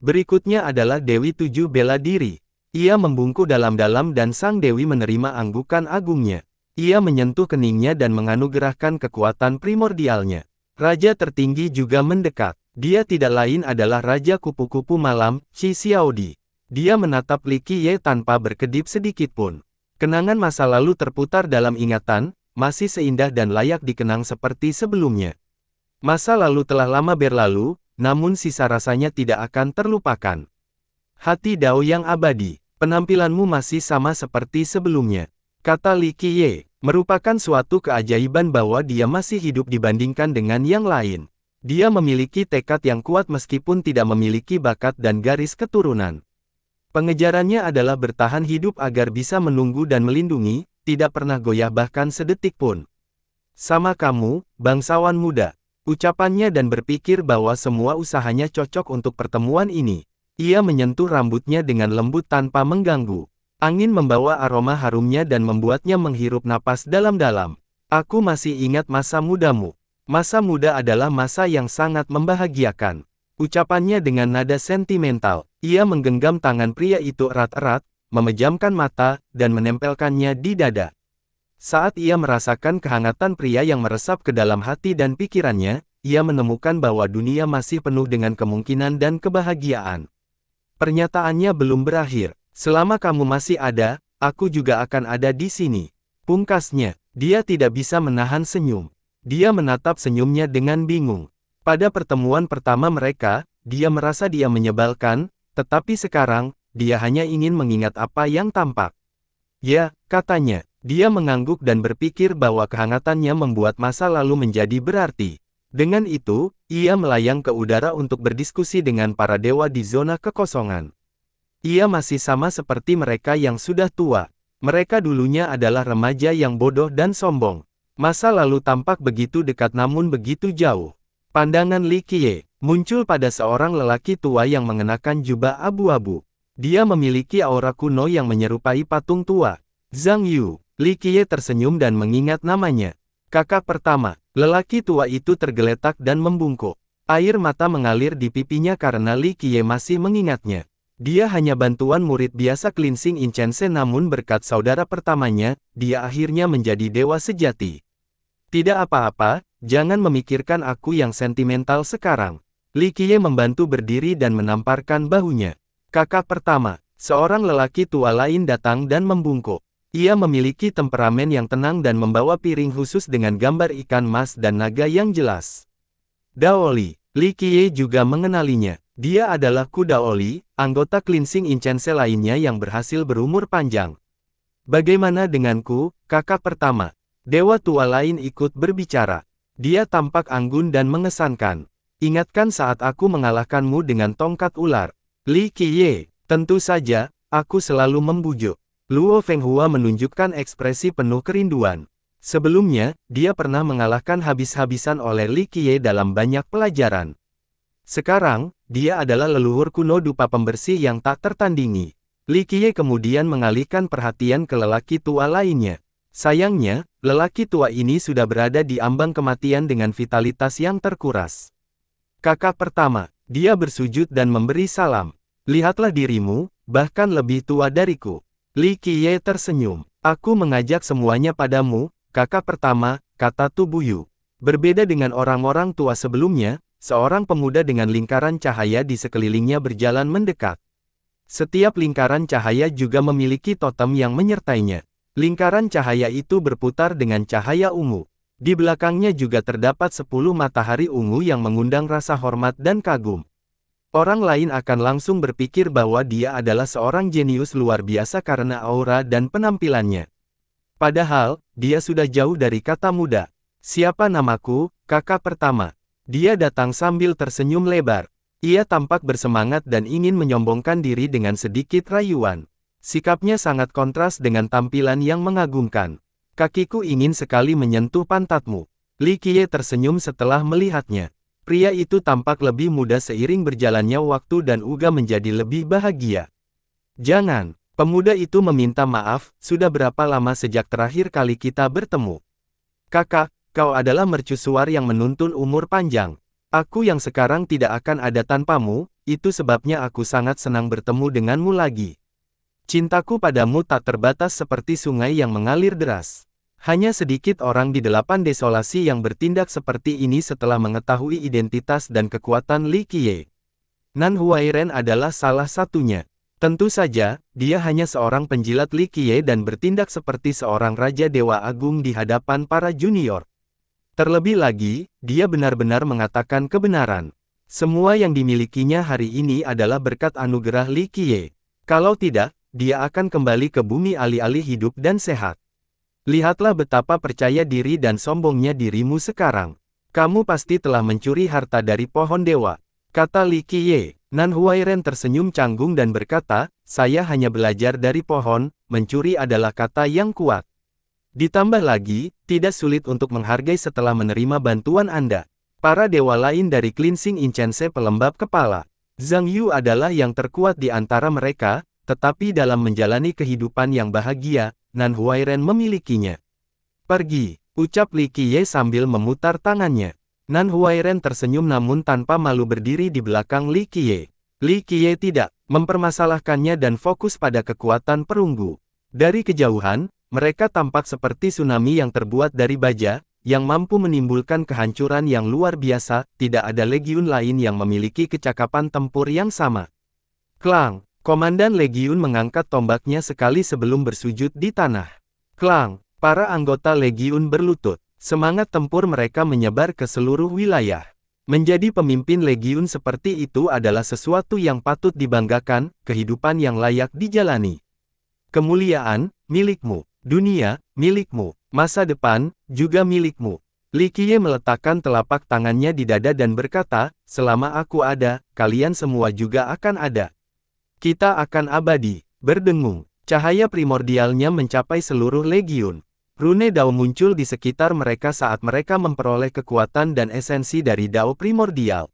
Berikutnya adalah Dewi Tujuh Bela Diri. Ia membungkuk dalam-dalam dan sang dewi menerima anggukan agungnya. Ia menyentuh keningnya dan menganugerahkan kekuatan primordialnya. Raja tertinggi juga mendekat. Dia tidak lain adalah Raja Kupu-Kupu Malam, Qi Xiaodi. Dia menatap Li Qiye tanpa berkedip sedikitpun. Kenangan masa lalu terputar dalam ingatan, masih seindah dan layak dikenang seperti sebelumnya. Masa lalu telah lama berlalu, namun sisa rasanya tidak akan terlupakan. Hati Dao yang abadi, penampilanmu masih sama seperti sebelumnya, kata Li Qiye. Merupakan suatu keajaiban bahwa dia masih hidup dibandingkan dengan yang lain. Dia memiliki tekad yang kuat meskipun tidak memiliki bakat dan garis keturunan. Pengejarannya adalah bertahan hidup agar bisa menunggu dan melindungi, tidak pernah goyah bahkan sedetik pun. Sama kamu, bangsawan muda, ucapannya dan berpikir bahwa semua usahanya cocok untuk pertemuan ini. Ia menyentuh rambutnya dengan lembut tanpa mengganggu. Angin membawa aroma harumnya dan membuatnya menghirup napas dalam-dalam. Aku masih ingat masa mudamu. Masa muda adalah masa yang sangat membahagiakan. Ucapannya dengan nada sentimental. Ia menggenggam tangan pria itu erat-erat, memejamkan mata, dan menempelkannya di dada. Saat ia merasakan kehangatan pria yang meresap ke dalam hati dan pikirannya, ia menemukan bahwa dunia masih penuh dengan kemungkinan dan kebahagiaan. Pernyataannya belum berakhir. Selama kamu masih ada, aku juga akan ada di sini. Pungkasnya, dia tidak bisa menahan senyum. Dia menatap senyumnya dengan bingung. Pada pertemuan pertama mereka, dia merasa dia menyebalkan, tetapi sekarang, dia hanya ingin mengingat apa yang tampak. Ya, katanya, dia mengangguk dan berpikir bahwa kehangatannya membuat masa lalu menjadi berarti. Dengan itu, ia melayang ke udara untuk berdiskusi dengan para dewa di zona kekosongan. Ia masih sama seperti mereka yang sudah tua. Mereka dulunya adalah remaja yang bodoh dan sombong. Masa lalu tampak begitu dekat namun begitu jauh. Pandangan Li Qiye muncul pada seorang lelaki tua yang mengenakan jubah abu-abu. Dia memiliki aura kuno yang menyerupai patung tua. Zhang Yu. Li Qiye tersenyum dan mengingat namanya. Kakak pertama. Lelaki tua itu tergeletak dan membungkuk. Air mata mengalir di pipinya karena Li Qiye masih mengingatnya. Dia hanya bantuan murid biasa Cleansing Incense namun berkat saudara pertamanya, dia akhirnya menjadi dewa sejati. Tidak apa-apa, jangan memikirkan aku yang sentimental sekarang. Li Qiye membantu berdiri dan menamparkan bahunya. Kakak pertama, seorang lelaki tua lain datang dan membungkuk. Ia memiliki temperamen yang tenang dan membawa piring khusus dengan gambar ikan mas dan naga yang jelas. Daoli, Li Qiye juga mengenalinya. Dia adalah Ku Daoli, anggota Cleansing Incense lainnya yang berhasil berumur panjang. Bagaimana denganku, kakak pertama? Dewa tua lain ikut berbicara. Dia tampak anggun dan mengesankan. Ingatkan saat aku mengalahkanmu dengan tongkat ular. Li Qiye, tentu saja, aku selalu membujuk. Luo Fenghua menunjukkan ekspresi penuh kerinduan. Sebelumnya, dia pernah mengalahkan habis-habisan oleh Li Qiye dalam banyak pelajaran. Sekarang, dia adalah leluhur kuno dupa pembersih yang tak tertandingi. Li Qiye kemudian mengalihkan perhatian ke lelaki tua lainnya. Sayangnya, lelaki tua ini sudah berada di ambang kematian dengan vitalitas yang terkuras. Kakak pertama, dia bersujud dan memberi salam. Lihatlah dirimu, bahkan lebih tua dariku. Li Qiye tersenyum. Aku mengajak semuanya padamu, kakak pertama, kata Tu Buyu. Berbeda dengan orang-orang tua sebelumnya, seorang pemuda dengan lingkaran cahaya di sekelilingnya berjalan mendekat. Setiap lingkaran cahaya juga memiliki totem yang menyertainya. Lingkaran cahaya itu berputar dengan cahaya ungu. Di belakangnya juga terdapat 10 matahari ungu yang mengundang rasa hormat dan kagum. Orang lain akan langsung berpikir bahwa dia adalah seorang jenius luar biasa karena aura dan penampilannya. Padahal, dia sudah jauh dari kata muda. Siapa namaku, kakak pertama? Dia datang sambil tersenyum lebar. Ia tampak bersemangat dan ingin menyombongkan diri dengan sedikit rayuan. Sikapnya sangat kontras dengan tampilan yang mengagumkan. Kakiku ingin sekali menyentuh pantatmu. Li Qiye tersenyum setelah melihatnya. Pria itu tampak lebih muda seiring berjalannya waktu dan juga menjadi lebih bahagia. Jangan, pemuda itu meminta maaf, sudah berapa lama sejak terakhir kali kita bertemu? Kakak, kau adalah mercusuar yang menuntun umur panjang. Aku yang sekarang tidak akan ada tanpamu, itu sebabnya aku sangat senang bertemu denganmu lagi. Cintaku padamu tak terbatas seperti sungai yang mengalir deras. Hanya sedikit orang di 8 desolasi yang bertindak seperti ini setelah mengetahui identitas dan kekuatan Li Qiye. Nan Huairen adalah salah satunya. Tentu saja, dia hanya seorang penjilat Li Qiye dan bertindak seperti seorang Raja Dewa Agung di hadapan para junior. Terlebih lagi, dia benar-benar mengatakan kebenaran. Semua yang dimilikinya hari ini adalah berkat anugerah Li Qiye. Kalau tidak, dia akan kembali ke bumi alih-alih hidup dan sehat. Lihatlah betapa percaya diri dan sombongnya dirimu sekarang. Kamu pasti telah mencuri harta dari pohon dewa, kata Li Qiye. Nan Huairen tersenyum canggung dan berkata, saya hanya belajar dari pohon, mencuri adalah kata yang kuat. Ditambah lagi, tidak sulit untuk menghargai setelah menerima bantuan Anda. Para dewa lain dari Cleansing Incense pelembab kepala. Zhang Yu adalah yang terkuat di antara mereka, tetapi dalam menjalani kehidupan yang bahagia, Nan Huairen memilikinya. Pergi, ucap Li Qiye sambil memutar tangannya. Nan Huairen tersenyum namun tanpa malu berdiri di belakang Li Qiye. Li Qiye tidak mempermasalahkannya dan fokus pada kekuatan perunggu. Dari kejauhan, mereka tampak seperti tsunami yang terbuat dari baja, yang mampu menimbulkan kehancuran yang luar biasa. Tidak ada legiun lain yang memiliki kecakapan tempur yang sama. Klang! Komandan Legiun mengangkat tombaknya sekali sebelum bersujud di tanah. Klang! Para anggota Legiun berlutut. Semangat tempur mereka menyebar ke seluruh wilayah. Menjadi pemimpin Legiun seperti itu adalah sesuatu yang patut dibanggakan, kehidupan yang layak dijalani. Kemuliaan, milikmu. Dunia, milikmu. Masa depan, juga milikmu. Li Qiye meletakkan telapak tangannya di dada dan berkata, selama aku ada, kalian semua juga akan ada. Kita akan abadi, berdengung. Cahaya primordialnya mencapai seluruh legiun. Rune Dao muncul di sekitar mereka saat mereka memperoleh kekuatan dan esensi dari Dao primordial.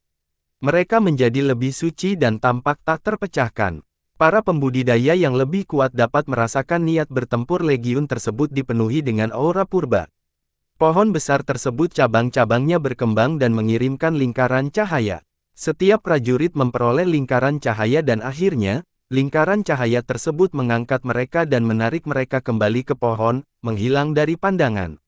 Mereka menjadi lebih suci dan tampak tak terpecahkan. Para pembudidaya yang lebih kuat dapat merasakan niat bertempur legiun tersebut dipenuhi dengan aura purba. Pohon besar tersebut cabang-cabangnya berkembang dan mengirimkan lingkaran cahaya. Setiap prajurit memperoleh lingkaran cahaya dan akhirnya, lingkaran cahaya tersebut mengangkat mereka dan menarik mereka kembali ke pohon, menghilang dari pandangan.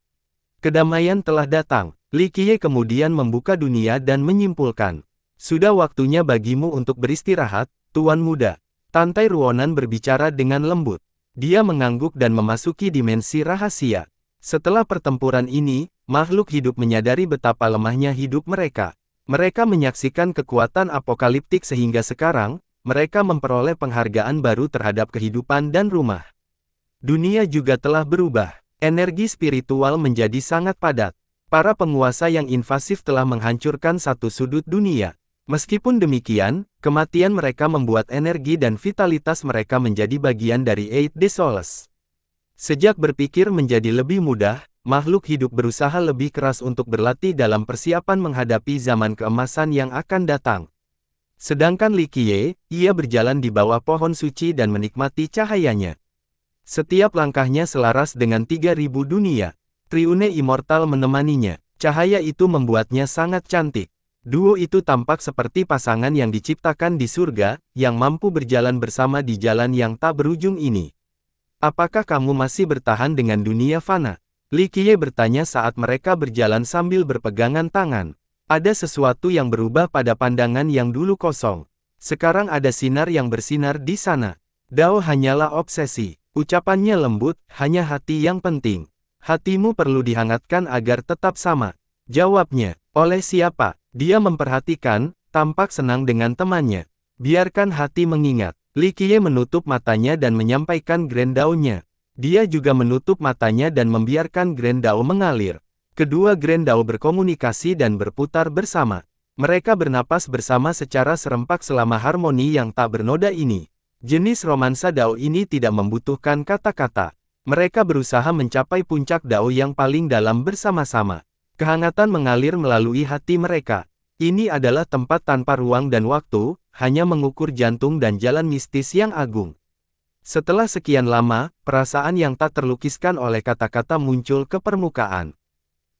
Kedamaian telah datang. Li Qiye kemudian membuka dunia dan menyimpulkan. Sudah waktunya bagimu untuk beristirahat, Tuan Muda. Tantai Ruonan berbicara dengan lembut. Dia mengangguk dan memasuki dimensi rahasia. Setelah pertempuran ini, makhluk hidup menyadari betapa lemahnya hidup mereka. Mereka menyaksikan kekuatan apokaliptik sehingga sekarang, mereka memperoleh penghargaan baru terhadap kehidupan dan rumah. Dunia juga telah berubah. Energi spiritual menjadi sangat padat. Para penguasa yang invasif telah menghancurkan satu sudut dunia. Meskipun demikian, kematian mereka membuat energi dan vitalitas mereka menjadi bagian dari Eight Desolus. Sejak berpikir menjadi lebih mudah, makhluk hidup berusaha lebih keras untuk berlatih dalam persiapan menghadapi zaman keemasan yang akan datang. Sedangkan Li Qiye, ia berjalan di bawah pohon suci dan menikmati cahayanya. Setiap langkahnya selaras dengan 3000 dunia. Triune Immortal menemaninya. Cahaya itu membuatnya sangat cantik. Duo itu tampak seperti pasangan yang diciptakan di surga, yang mampu berjalan bersama di jalan yang tak berujung ini. Apakah kamu masih bertahan dengan dunia fana? Li Qiye bertanya saat mereka berjalan sambil berpegangan tangan. Ada sesuatu yang berubah pada pandangan yang dulu kosong. Sekarang ada sinar yang bersinar di sana. Dao hanyalah obsesi. Ucapannya lembut, hanya hati yang penting. Hatimu perlu dihangatkan agar tetap sama. Jawabnya, oleh siapa? Dia memperhatikan, tampak senang dengan temannya. Biarkan hati mengingat. Li Qiye menutup matanya dan menyampaikan Grand Dao-nya. Dia juga menutup matanya dan membiarkan Grand Dao mengalir. Kedua Grand Dao berkomunikasi dan berputar bersama. Mereka bernapas bersama secara serempak selama harmoni yang tak bernoda ini. Jenis romansa Dao ini tidak membutuhkan kata-kata. Mereka berusaha mencapai puncak Dao yang paling dalam bersama-sama. Kehangatan mengalir melalui hati mereka. Ini adalah tempat tanpa ruang dan waktu, hanya mengukur jantung dan jalan mistis yang agung. Setelah sekian lama, perasaan yang tak terlukiskan oleh kata-kata muncul ke permukaan.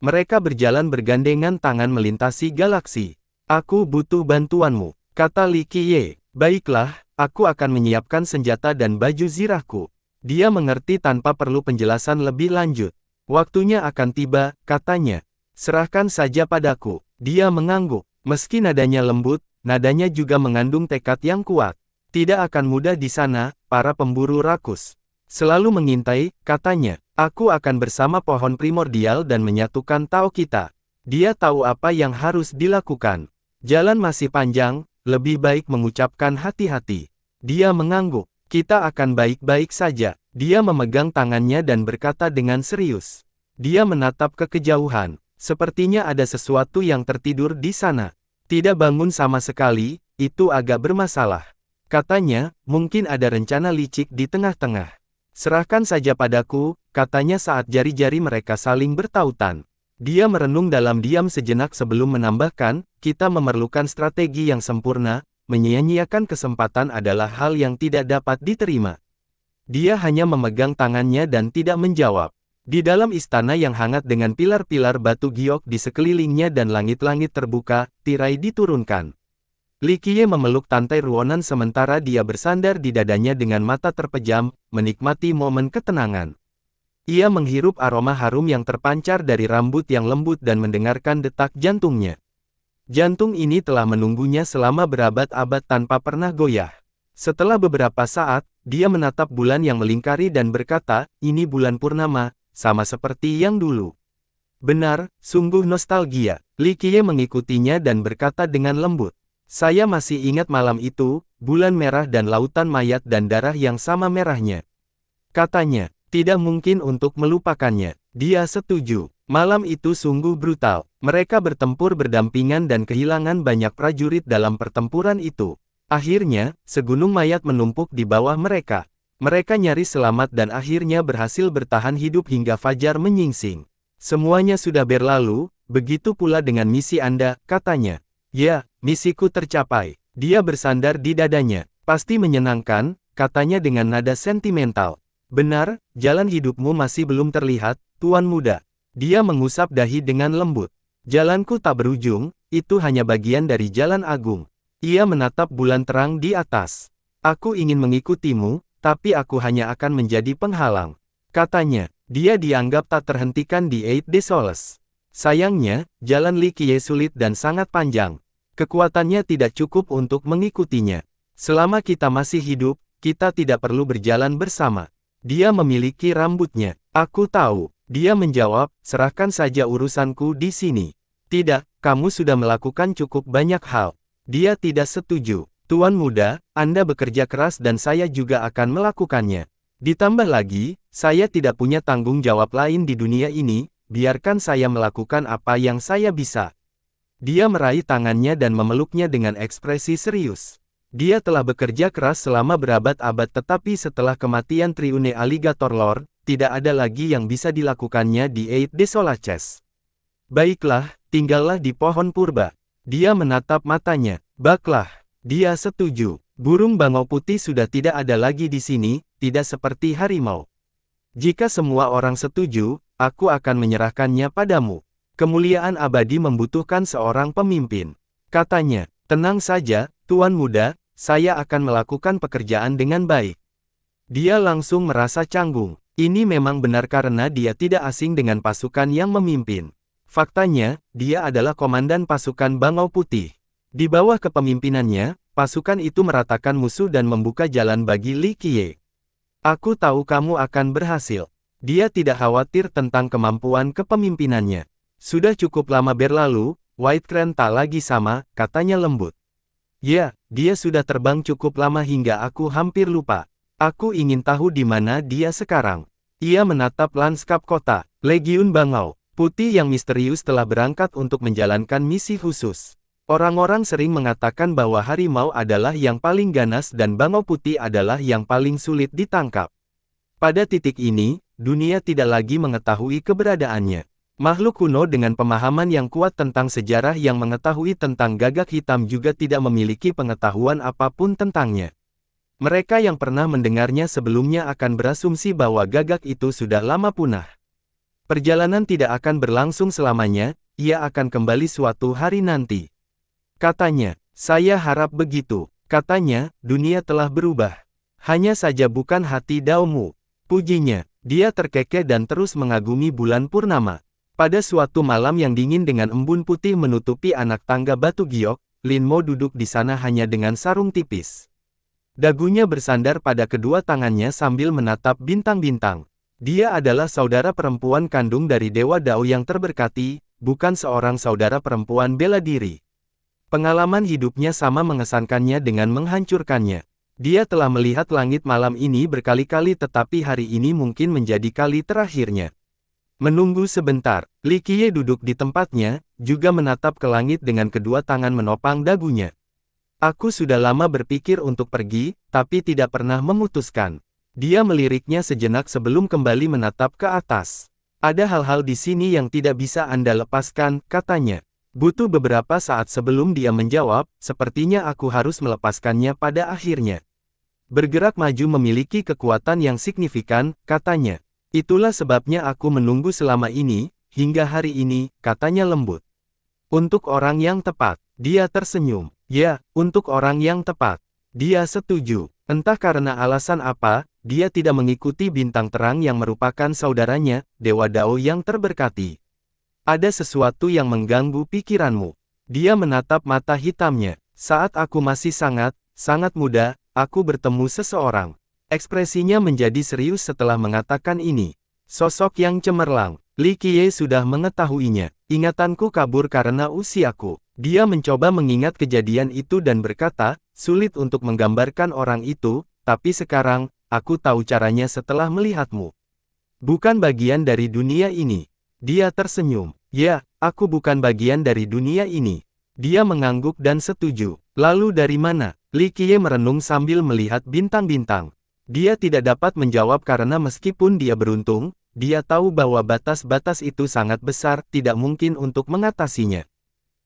Mereka berjalan bergandengan tangan melintasi galaksi. Aku butuh bantuanmu, kata Li Qiye. Baiklah, aku akan menyiapkan senjata dan baju zirahku. Dia mengerti tanpa perlu penjelasan lebih lanjut. Waktunya akan tiba, katanya. Serahkan saja padaku. Dia mengangguk. Meski nadanya lembut, nadanya juga mengandung tekad yang kuat. Tidak akan mudah di sana, para pemburu rakus. Selalu mengintai, katanya. Aku akan bersama pohon primordial dan menyatukan Tao kita. Dia tahu apa yang harus dilakukan. Jalan masih panjang, lebih baik mengucapkan hati-hati. Dia mengangguk. Kita akan baik-baik saja. Dia memegang tangannya dan berkata dengan serius. Dia menatap ke kejauhan. Sepertinya ada sesuatu yang tertidur di sana. Tidak bangun sama sekali, itu agak bermasalah. Katanya, mungkin ada rencana licik di tengah-tengah. Serahkan saja padaku, katanya saat jari-jari mereka saling bertautan. Dia merenung dalam diam sejenak sebelum menambahkan, kita memerlukan strategi yang sempurna, menyia-nyiakan kesempatan adalah hal yang tidak dapat diterima. Dia hanya memegang tangannya dan tidak menjawab. Di dalam istana yang hangat dengan pilar-pilar batu giok di sekelilingnya dan langit-langit terbuka, tirai diturunkan. Li Qiye memeluk Tantai Ruonan sementara dia bersandar di dadanya dengan mata terpejam, menikmati momen ketenangan. Ia menghirup aroma harum yang terpancar dari rambut yang lembut dan mendengarkan detak jantungnya. Jantung ini telah menunggunya selama berabad-abad tanpa pernah goyah. Setelah beberapa saat, dia menatap bulan yang melingkari dan berkata, ini bulan purnama, sama seperti yang dulu. Benar, sungguh nostalgia. Li Qiye mengikutinya dan berkata dengan lembut. Saya masih ingat malam itu, bulan merah dan lautan mayat dan darah yang sama merahnya. Katanya, tidak mungkin untuk melupakannya. Dia setuju. Malam itu sungguh brutal. Mereka bertempur berdampingan dan kehilangan banyak prajurit dalam pertempuran itu. Akhirnya, segunung mayat menumpuk di bawah mereka. Mereka nyaris selamat dan akhirnya berhasil bertahan hidup hingga fajar menyingsing. Semuanya sudah berlalu, begitu pula dengan misi Anda, katanya. Ya, misiku tercapai. Dia bersandar di dadanya. Pasti menyenangkan, katanya dengan nada sentimental. Benar, jalan hidupmu masih belum terlihat, tuan muda. Dia mengusap dahi dengan lembut. Jalanku tak berujung, itu hanya bagian dari jalan agung. Ia menatap bulan terang di atas. Aku ingin mengikutimu, tapi aku hanya akan menjadi penghalang. Katanya, dia dianggap tak terhentikan di Eight de Soles. Sayangnya, jalan Li Qiye sulit dan sangat panjang. Kekuatannya tidak cukup untuk mengikutinya. Selama kita masih hidup, kita tidak perlu berjalan bersama. Dia memiliki rambutnya. Aku tahu. Dia menjawab, serahkan saja urusanku di sini. Tidak, kamu sudah melakukan cukup banyak hal. Dia tidak setuju. Tuan muda, Anda bekerja keras dan saya juga akan melakukannya. Ditambah lagi, saya tidak punya tanggung jawab lain di dunia ini, biarkan saya melakukan apa yang saya bisa. Dia meraih tangannya dan memeluknya dengan ekspresi serius. Dia telah bekerja keras selama berabad-abad tetapi setelah kematian Triune Alligator Lord, tidak ada lagi yang bisa dilakukannya di Eight de Solaces. Baiklah, tinggallah di pohon purba. Dia menatap matanya. Baklah. Dia setuju. Burung bangau putih sudah tidak ada lagi di sini, tidak seperti harimau. Jika semua orang setuju, aku akan menyerahkannya padamu. Kemuliaan abadi membutuhkan seorang pemimpin. Katanya, tenang saja, tuan muda, saya akan melakukan pekerjaan dengan baik. Dia langsung merasa canggung. Ini memang benar karena dia tidak asing dengan pasukan yang memimpin. Faktanya, dia adalah komandan pasukan bangau putih. Di bawah kepemimpinannya, pasukan itu meratakan musuh dan membuka jalan bagi Li Qiye. Aku tahu kamu akan berhasil. Dia tidak khawatir tentang kemampuan kepemimpinannya. Sudah cukup lama berlalu, White Crane tak lagi sama, katanya lembut. Ya, dia sudah terbang cukup lama hingga aku hampir lupa. Aku ingin tahu di mana dia sekarang. Ia menatap lanskap kota. Legiun Bangau Putih yang misterius telah berangkat untuk menjalankan misi khusus. Orang-orang sering mengatakan bahwa harimau adalah yang paling ganas dan bangau putih adalah yang paling sulit ditangkap. Pada titik ini, dunia tidak lagi mengetahui keberadaannya. Makhluk kuno dengan pemahaman yang kuat tentang sejarah yang mengetahui tentang gagak hitam juga tidak memiliki pengetahuan apapun tentangnya. Mereka yang pernah mendengarnya sebelumnya akan berasumsi bahwa gagak itu sudah lama punah. Perjalanan tidak akan berlangsung selamanya, ia akan kembali suatu hari nanti. Katanya, saya harap begitu. Katanya, dunia telah berubah. Hanya saja bukan hati Daomu. Pujinya, dia terkekeh dan terus mengagumi bulan purnama. Pada suatu malam yang dingin dengan embun putih menutupi anak tangga batu giok, Lin Mo duduk di sana hanya dengan sarung tipis. Dagunya bersandar pada kedua tangannya sambil menatap bintang-bintang. Dia adalah saudara perempuan kandung dari Dewa Dao yang terberkati, bukan seorang saudara perempuan bela diri. Pengalaman hidupnya sama mengesankannya dengan menghancurkannya. Dia telah melihat langit malam ini berkali-kali tetapi hari ini mungkin menjadi kali terakhirnya. Menunggu sebentar, Li Qiye duduk di tempatnya, juga menatap ke langit dengan kedua tangan menopang dagunya. Aku sudah lama berpikir untuk pergi, tapi tidak pernah memutuskan. Dia meliriknya sejenak sebelum kembali menatap ke atas. Ada hal-hal di sini yang tidak bisa Anda lepaskan, katanya. Butuh beberapa saat sebelum dia menjawab, sepertinya aku harus melepaskannya pada akhirnya. Bergerak maju memiliki kekuatan yang signifikan, katanya. Itulah sebabnya aku menunggu selama ini, hingga hari ini, katanya lembut. Untuk orang yang tepat, dia tersenyum. Ya, untuk orang yang tepat. Dia setuju. Entah karena alasan apa, dia tidak mengikuti bintang terang yang merupakan saudaranya, Dewa Dao yang terberkati. Ada sesuatu yang mengganggu pikiranmu. Dia menatap mata hitamnya. Saat aku masih sangat muda, aku bertemu seseorang. Ekspresinya menjadi serius setelah mengatakan ini. Sosok yang cemerlang. Li Qiye sudah mengetahuinya. Ingatanku kabur karena usiaku. Dia mencoba mengingat kejadian itu dan berkata, sulit untuk menggambarkan orang itu, tapi sekarang, aku tahu caranya setelah melihatmu. Bukan bagian dari dunia ini. Dia tersenyum. Ya, aku bukan bagian dari dunia ini. Dia mengangguk dan setuju. Lalu dari mana? Li Qiye merenung sambil melihat bintang-bintang. Dia tidak dapat menjawab karena meskipun dia beruntung, dia tahu bahwa batas-batas itu sangat besar, tidak mungkin untuk mengatasinya.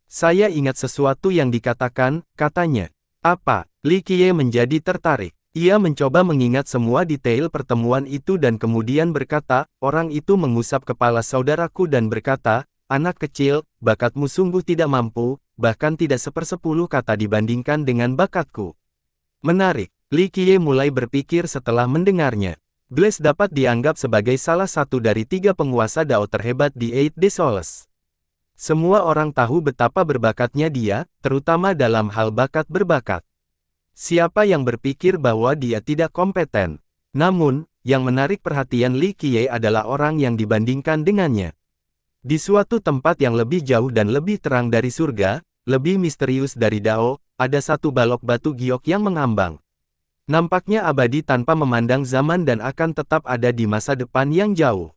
Saya ingat sesuatu yang dikatakan, katanya. Apa? Li Qiye menjadi tertarik. Ia mencoba mengingat semua detail pertemuan itu dan kemudian berkata, orang itu mengusap kepala saudaraku dan berkata, anak kecil, bakatmu sungguh tidak mampu, bahkan tidak sepersepuluh kata dibandingkan dengan bakatku. Menarik. Li Qiye mulai berpikir setelah mendengarnya. Blaze dapat dianggap sebagai salah satu dari 3 penguasa Dao terhebat di Eight de Soles. Semua orang tahu betapa berbakatnya dia, terutama dalam hal bakat berbakat. Siapa yang berpikir bahwa dia tidak kompeten? Namun, yang menarik perhatian Li Qiye adalah orang yang dibandingkan dengannya. Di suatu tempat yang lebih jauh dan lebih terang dari surga, lebih misterius dari Dao, ada satu balok batu giok yang mengambang. Nampaknya abadi tanpa memandang zaman dan akan tetap ada di masa depan yang jauh.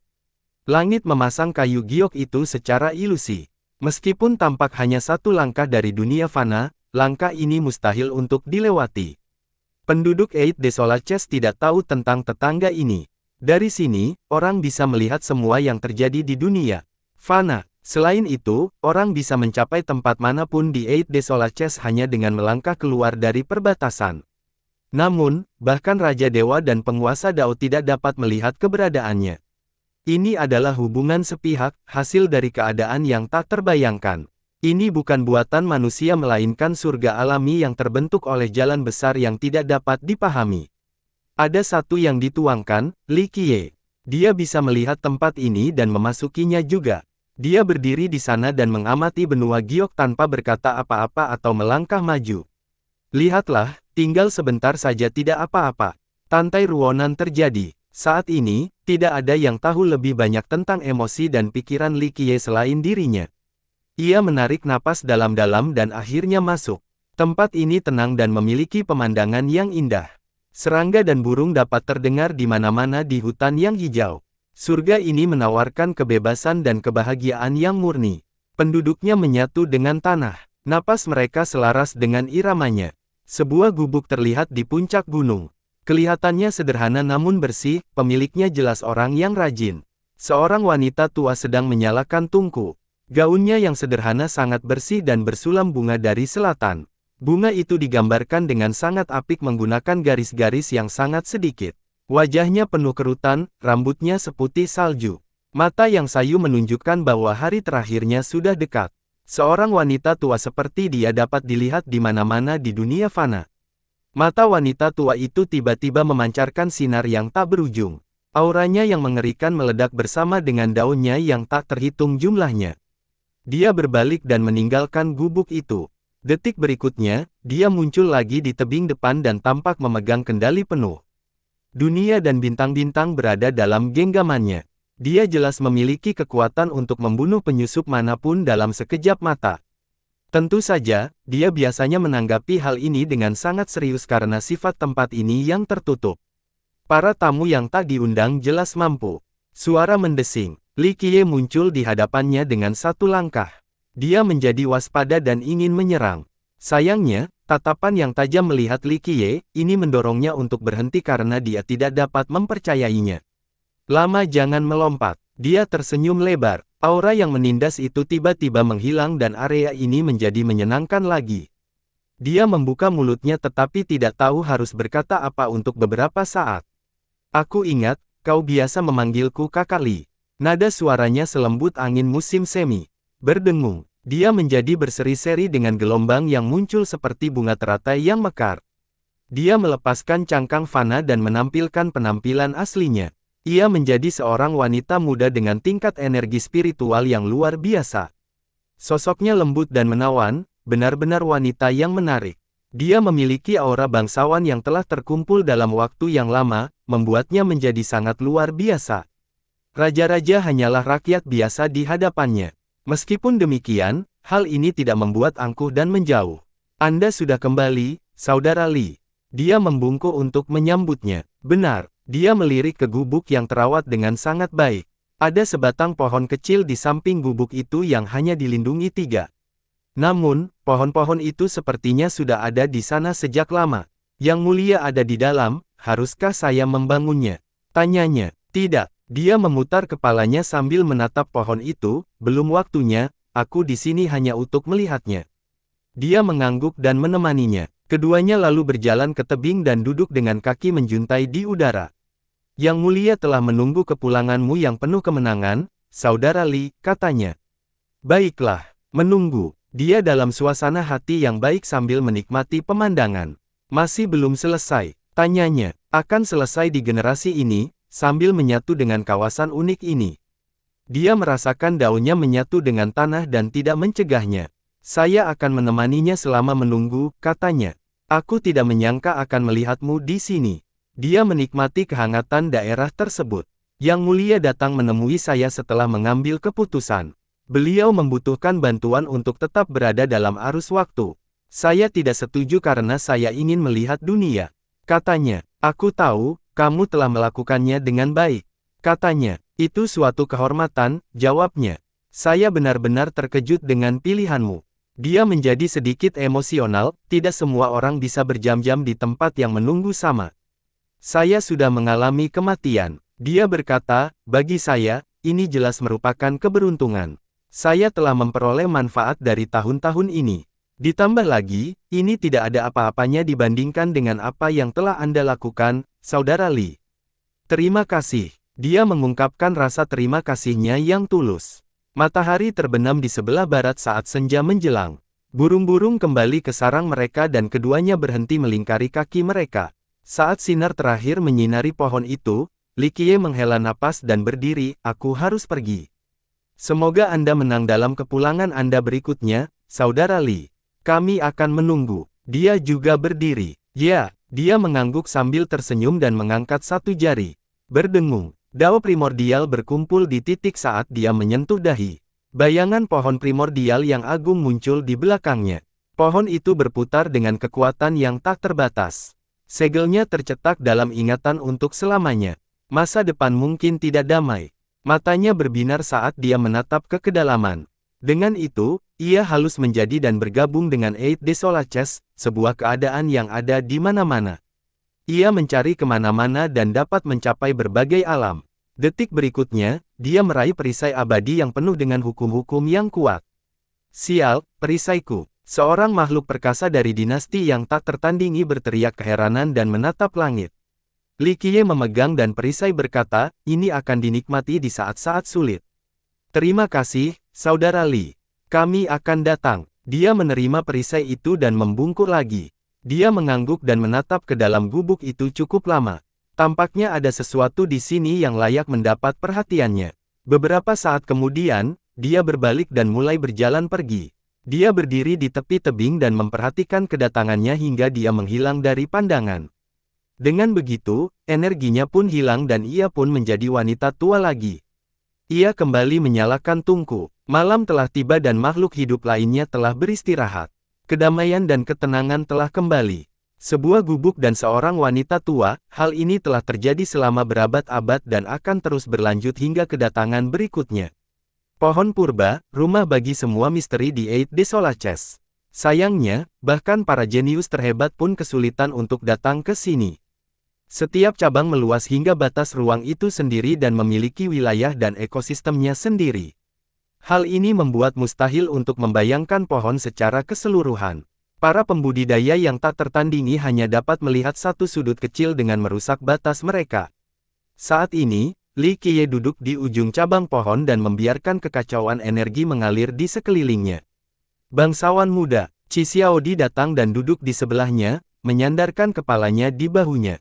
Langit memasang kayu giok itu secara ilusi. Meskipun tampak hanya satu langkah dari dunia fana, langkah ini mustahil untuk dilewati. Penduduk Eight de Soles tidak tahu tentang tetangga ini. Dari sini, orang bisa melihat semua yang terjadi di dunia fana. Selain itu, orang bisa mencapai tempat manapun di Eight de Soles hanya dengan melangkah keluar dari perbatasan. Namun, bahkan Raja Dewa dan penguasa Dao tidak dapat melihat keberadaannya. Ini adalah hubungan sepihak, hasil dari keadaan yang tak terbayangkan. Ini bukan buatan manusia melainkan surga alami yang terbentuk oleh jalan besar yang tidak dapat dipahami. Ada satu yang dituangkan, Li Qiye. Dia bisa melihat tempat ini dan memasukinya juga. Dia berdiri di sana dan mengamati benua giok tanpa berkata apa-apa atau melangkah maju. Lihatlah, tinggal sebentar saja tidak apa-apa. Tantai ruonan terjadi. Saat ini, tidak ada yang tahu lebih banyak tentang emosi dan pikiran Li Qiye selain dirinya. Ia menarik napas dalam-dalam dan akhirnya masuk. Tempat ini tenang dan memiliki pemandangan yang indah. Serangga dan burung dapat terdengar di mana-mana di hutan yang hijau. Surga ini menawarkan kebebasan dan kebahagiaan yang murni. Penduduknya menyatu dengan tanah. Napas mereka selaras dengan iramanya. Sebuah gubuk terlihat di puncak gunung. Kelihatannya sederhana namun bersih, pemiliknya jelas orang yang rajin. Seorang wanita tua sedang menyalakan tungku. Gaunnya yang sederhana sangat bersih dan bersulam bunga dari selatan. Bunga itu digambarkan dengan sangat apik menggunakan garis-garis yang sangat sedikit. Wajahnya penuh kerutan, rambutnya seputih salju. Mata yang sayu menunjukkan bahwa hari terakhirnya sudah dekat. Seorang wanita tua seperti dia dapat dilihat di mana-mana di dunia fana. Mata wanita tua itu tiba-tiba memancarkan sinar yang tak berujung. Auranya yang mengerikan meledak bersama dengan daunnya yang tak terhitung jumlahnya. Dia berbalik dan meninggalkan gubuk itu. Detik berikutnya, dia muncul lagi di tebing depan dan tampak memegang kendali penuh. Dunia dan bintang-bintang berada dalam genggamannya. Dia jelas memiliki kekuatan untuk membunuh penyusup manapun dalam sekejap mata. Tentu saja, dia biasanya menanggapi hal ini dengan sangat serius karena sifat tempat ini yang tertutup. Para tamu yang tak diundang jelas mampu. Suara mendesing. Li Qiye muncul di hadapannya dengan satu langkah. Dia menjadi waspada dan ingin menyerang. Sayangnya, tatapan yang tajam melihat Li Qiye, ini mendorongnya untuk berhenti karena dia tidak dapat mempercayainya. Lama jangan melompat. Dia tersenyum lebar. Aura yang menindas itu tiba-tiba menghilang dan area ini menjadi menyenangkan lagi. Dia membuka mulutnya tetapi tidak tahu harus berkata apa untuk beberapa saat. Aku ingat, kau biasa memanggilku Kakak Li. Nada suaranya selembut angin musim semi. Berdengung, dia menjadi berseri-seri dengan gelombang yang muncul seperti bunga teratai yang mekar. Dia melepaskan cangkang fana dan menampilkan penampilan aslinya. Ia menjadi seorang wanita muda dengan tingkat energi spiritual yang luar biasa. Sosoknya lembut dan menawan, benar-benar wanita yang menarik. Dia memiliki aura bangsawan yang telah terkumpul dalam waktu yang lama, membuatnya menjadi sangat luar biasa. Raja-raja hanyalah rakyat biasa di hadapannya. Meskipun demikian, hal ini tidak membuat angkuh dan menjauh. Anda sudah kembali, Saudara Li. Dia membungkuk untuk menyambutnya. Benar. Dia melirik ke gubuk yang terawat dengan sangat baik. Ada sebatang pohon kecil di samping gubuk itu yang hanya dilindungi 3. Namun, pohon-pohon itu sepertinya sudah ada di sana sejak lama. Yang mulia ada di dalam, haruskah saya membangunnya? Tanyanya. Tidak. Dia memutar kepalanya sambil menatap pohon itu, belum waktunya, aku di sini hanya untuk melihatnya. Dia mengangguk dan menemaninya. Keduanya lalu berjalan ke tebing dan duduk dengan kaki menjuntai di udara. Yang mulia telah menunggu kepulanganmu yang penuh kemenangan, Saudara Li, katanya. Baiklah, menunggu. Dia dalam suasana hati yang baik sambil menikmati pemandangan. Masih belum selesai, tanyanya. Akan selesai di generasi ini, sambil menyatu dengan kawasan unik ini. Dia merasakan daunnya menyatu dengan tanah dan tidak mencegahnya. Saya akan menemaninya selama menunggu, katanya. Aku tidak menyangka akan melihatmu di sini. Dia menikmati kehangatan daerah tersebut. Yang mulia datang menemui saya setelah mengambil keputusan. Beliau membutuhkan bantuan untuk tetap berada dalam arus waktu. Saya tidak setuju karena saya ingin melihat dunia. Katanya, aku tahu, kamu telah melakukannya dengan baik. Katanya, itu suatu kehormatan, jawabnya. Saya benar-benar terkejut dengan pilihanmu. Dia menjadi sedikit emosional, tidak semua orang bisa berjam-jam di tempat yang menunggu sama. Saya sudah mengalami kematian. Dia berkata, bagi saya, ini jelas merupakan keberuntungan. Saya telah memperoleh manfaat dari tahun-tahun ini. Ditambah lagi, ini tidak ada apa-apanya dibandingkan dengan apa yang telah Anda lakukan, Saudara Li. Terima kasih. Dia mengungkapkan rasa terima kasihnya yang tulus. Matahari terbenam di sebelah barat saat senja menjelang. Burung-burung kembali ke sarang mereka dan keduanya berhenti melingkari kaki mereka. Saat sinar terakhir menyinari pohon itu, Li Qiye menghela napas dan berdiri, aku harus pergi. Semoga Anda menang dalam kepulangan Anda berikutnya, Saudara Li. Kami akan menunggu. Dia juga berdiri. Ya, dia mengangguk sambil tersenyum dan mengangkat satu jari. Berdengung. Dao primordial berkumpul di titik saat dia menyentuh dahi. Bayangan pohon primordial yang agung muncul di belakangnya. Pohon itu berputar dengan kekuatan yang tak terbatas. Segelnya tercetak dalam ingatan untuk selamanya. Masa depan mungkin tidak damai. Matanya berbinar saat dia menatap ke kedalaman. Dengan itu, ia halus menjadi dan bergabung dengan Eight Desolaces, sebuah keadaan yang ada di mana-mana. Ia mencari kemana-mana dan dapat mencapai berbagai alam. Detik berikutnya, dia meraih perisai abadi yang penuh dengan hukum-hukum yang kuat. Sial, perisaiku. Seorang makhluk perkasa dari dinasti yang tak tertandingi berteriak keheranan dan menatap langit. Li Qiye memegang dan perisai berkata, ini akan dinikmati di saat-saat sulit. Terima kasih, Saudara Li. Kami akan datang. Dia menerima perisai itu dan membungkuk lagi. Dia mengangguk dan menatap ke dalam gubuk itu cukup lama. Tampaknya ada sesuatu di sini yang layak mendapat perhatiannya. Beberapa saat kemudian, dia berbalik dan mulai berjalan pergi. Dia berdiri di tepi tebing dan memperhatikan kedatangannya hingga dia menghilang dari pandangan. Dengan begitu, energinya pun hilang dan ia pun menjadi wanita tua lagi. Ia kembali menyalakan tungku. Malam telah tiba dan makhluk hidup lainnya telah beristirahat. Kedamaian dan ketenangan telah kembali. Sebuah gubuk dan seorang wanita tua, hal ini telah terjadi selama berabad-abad dan akan terus berlanjut hingga kedatangan berikutnya. Pohon purba, rumah bagi semua misteri di Eight Desolaces. Sayangnya, bahkan para jenius terhebat pun kesulitan untuk datang ke sini. Setiap cabang meluas hingga batas ruang itu sendiri dan memiliki wilayah dan ekosistemnya sendiri. Hal ini membuat mustahil untuk membayangkan pohon secara keseluruhan. Para pembudidaya yang tak tertandingi hanya dapat melihat satu sudut kecil dengan merusak batas mereka. Saat ini, Li Qiye duduk di ujung cabang pohon dan membiarkan kekacauan energi mengalir di sekelilingnya. Bangsawan muda, Qi Xiaodi datang dan duduk di sebelahnya, menyandarkan kepalanya di bahunya.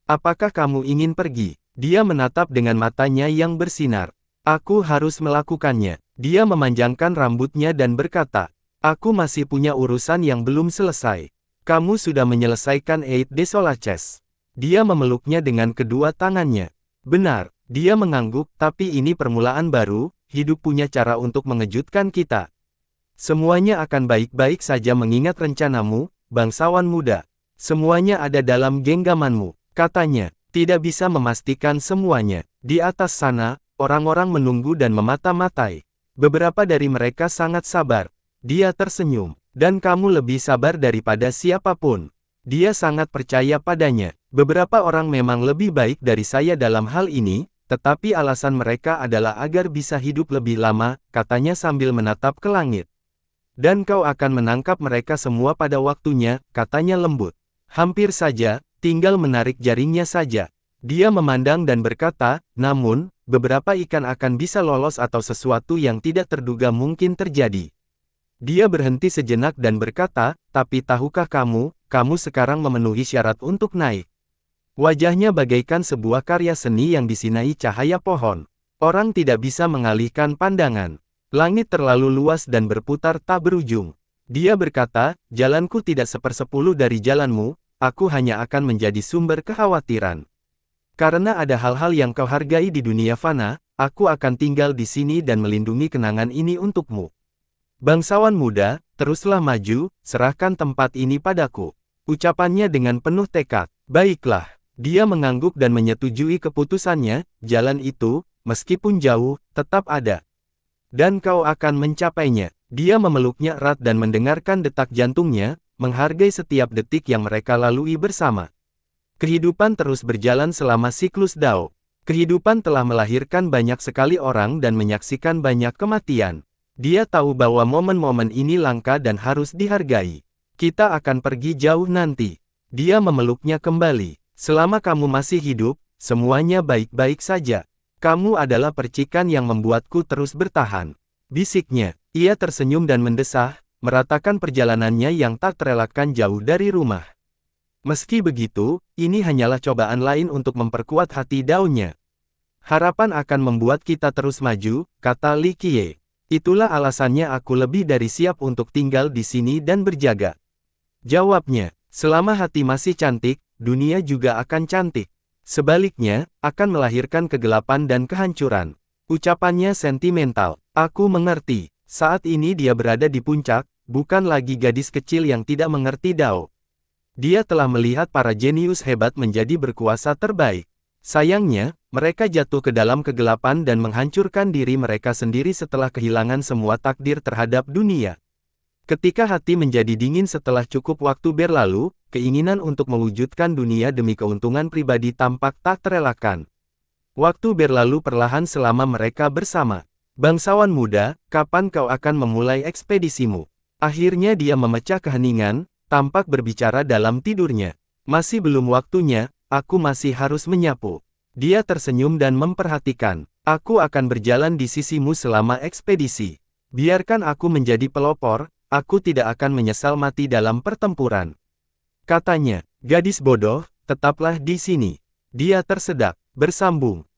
Apakah kamu ingin pergi? Dia menatap dengan matanya yang bersinar. Aku harus melakukannya. Dia memanjangkan rambutnya dan berkata, aku masih punya urusan yang belum selesai. Kamu sudah menyelesaikan Eight Desolaces. Dia memeluknya dengan kedua tangannya. Benar, dia mengangguk, tapi ini permulaan baru, hidup punya cara untuk mengejutkan kita. Semuanya akan baik-baik saja mengingat rencanamu, bangsawan muda. Semuanya ada dalam genggamanmu, katanya. Tidak bisa memastikan semuanya. Di atas sana, orang-orang menunggu dan memata-matai. Beberapa dari mereka sangat sabar. Dia tersenyum, dan kamu lebih sabar daripada siapapun. Dia sangat percaya padanya. Beberapa orang memang lebih baik dari saya dalam hal ini, tetapi alasan mereka adalah agar bisa hidup lebih lama, katanya sambil menatap ke langit. Dan kau akan menangkap mereka semua pada waktunya, katanya lembut. Hampir saja, tinggal menarik jaringnya saja. Dia memandang dan berkata, namun, beberapa ikan akan bisa lolos atau sesuatu yang tidak terduga mungkin terjadi. Dia berhenti sejenak dan berkata, tapi tahukah kamu sekarang memenuhi syarat untuk naik. Wajahnya bagaikan sebuah karya seni yang disinai cahaya pohon. Orang tidak bisa mengalihkan pandangan. Langit terlalu luas dan berputar tak berujung. Dia berkata, jalanku tidak 1/10 dari jalanmu, aku hanya akan menjadi sumber kekhawatiran. Karena ada hal-hal yang kau hargai di dunia fana, aku akan tinggal di sini dan melindungi kenangan ini untukmu. Bangsawan muda, teruslah maju, serahkan tempat ini padaku. Ucapannya dengan penuh tekad. Baiklah, dia mengangguk dan menyetujui keputusannya, jalan itu, meskipun jauh, tetap ada. Dan kau akan mencapainya. Dia memeluknya erat dan mendengarkan detak jantungnya, menghargai setiap detik yang mereka lalui bersama. Kehidupan terus berjalan selama siklus Dao. Kehidupan telah melahirkan banyak sekali orang dan menyaksikan banyak kematian. Dia tahu bahwa momen-momen ini langka dan harus dihargai. Kita akan pergi jauh nanti. Dia memeluknya kembali. Selama kamu masih hidup, semuanya baik-baik saja. Kamu adalah percikan yang membuatku terus bertahan. Bisiknya. Ia tersenyum dan mendesah, meratakan perjalanannya yang tak terelakkan jauh dari rumah. Meski begitu, ini hanyalah cobaan lain untuk memperkuat hati Dao-nya. Harapan akan membuat kita terus maju, kata Li Qiye. Itulah alasannya aku lebih dari siap untuk tinggal di sini dan berjaga. Jawabnya, selama hati masih cantik, dunia juga akan cantik. Sebaliknya, akan melahirkan kegelapan dan kehancuran. Ucapannya sentimental. Aku mengerti. Saat ini dia berada di puncak, bukan lagi gadis kecil yang tidak mengerti Dao. Dia telah melihat para jenius hebat menjadi berkuasa terbaik. Sayangnya, mereka jatuh ke dalam kegelapan dan menghancurkan diri mereka sendiri setelah kehilangan semua takdir terhadap dunia. Ketika hati menjadi dingin setelah cukup waktu berlalu, keinginan untuk mewujudkan dunia demi keuntungan pribadi tampak tak terelakkan. Waktu berlalu perlahan selama mereka bersama. Bangsawan muda, kapan kau akan memulai ekspedisimu? Akhirnya dia memecah keheningan, tampak berbicara dalam tidurnya. Masih belum waktunya, aku masih harus menyapu. Dia tersenyum dan memperhatikan. Aku akan berjalan di sisimu selama ekspedisi. Biarkan aku menjadi pelopor, aku tidak akan menyesal mati dalam pertempuran. Katanya, gadis bodoh, tetaplah di sini. Dia tersedak, bersambung.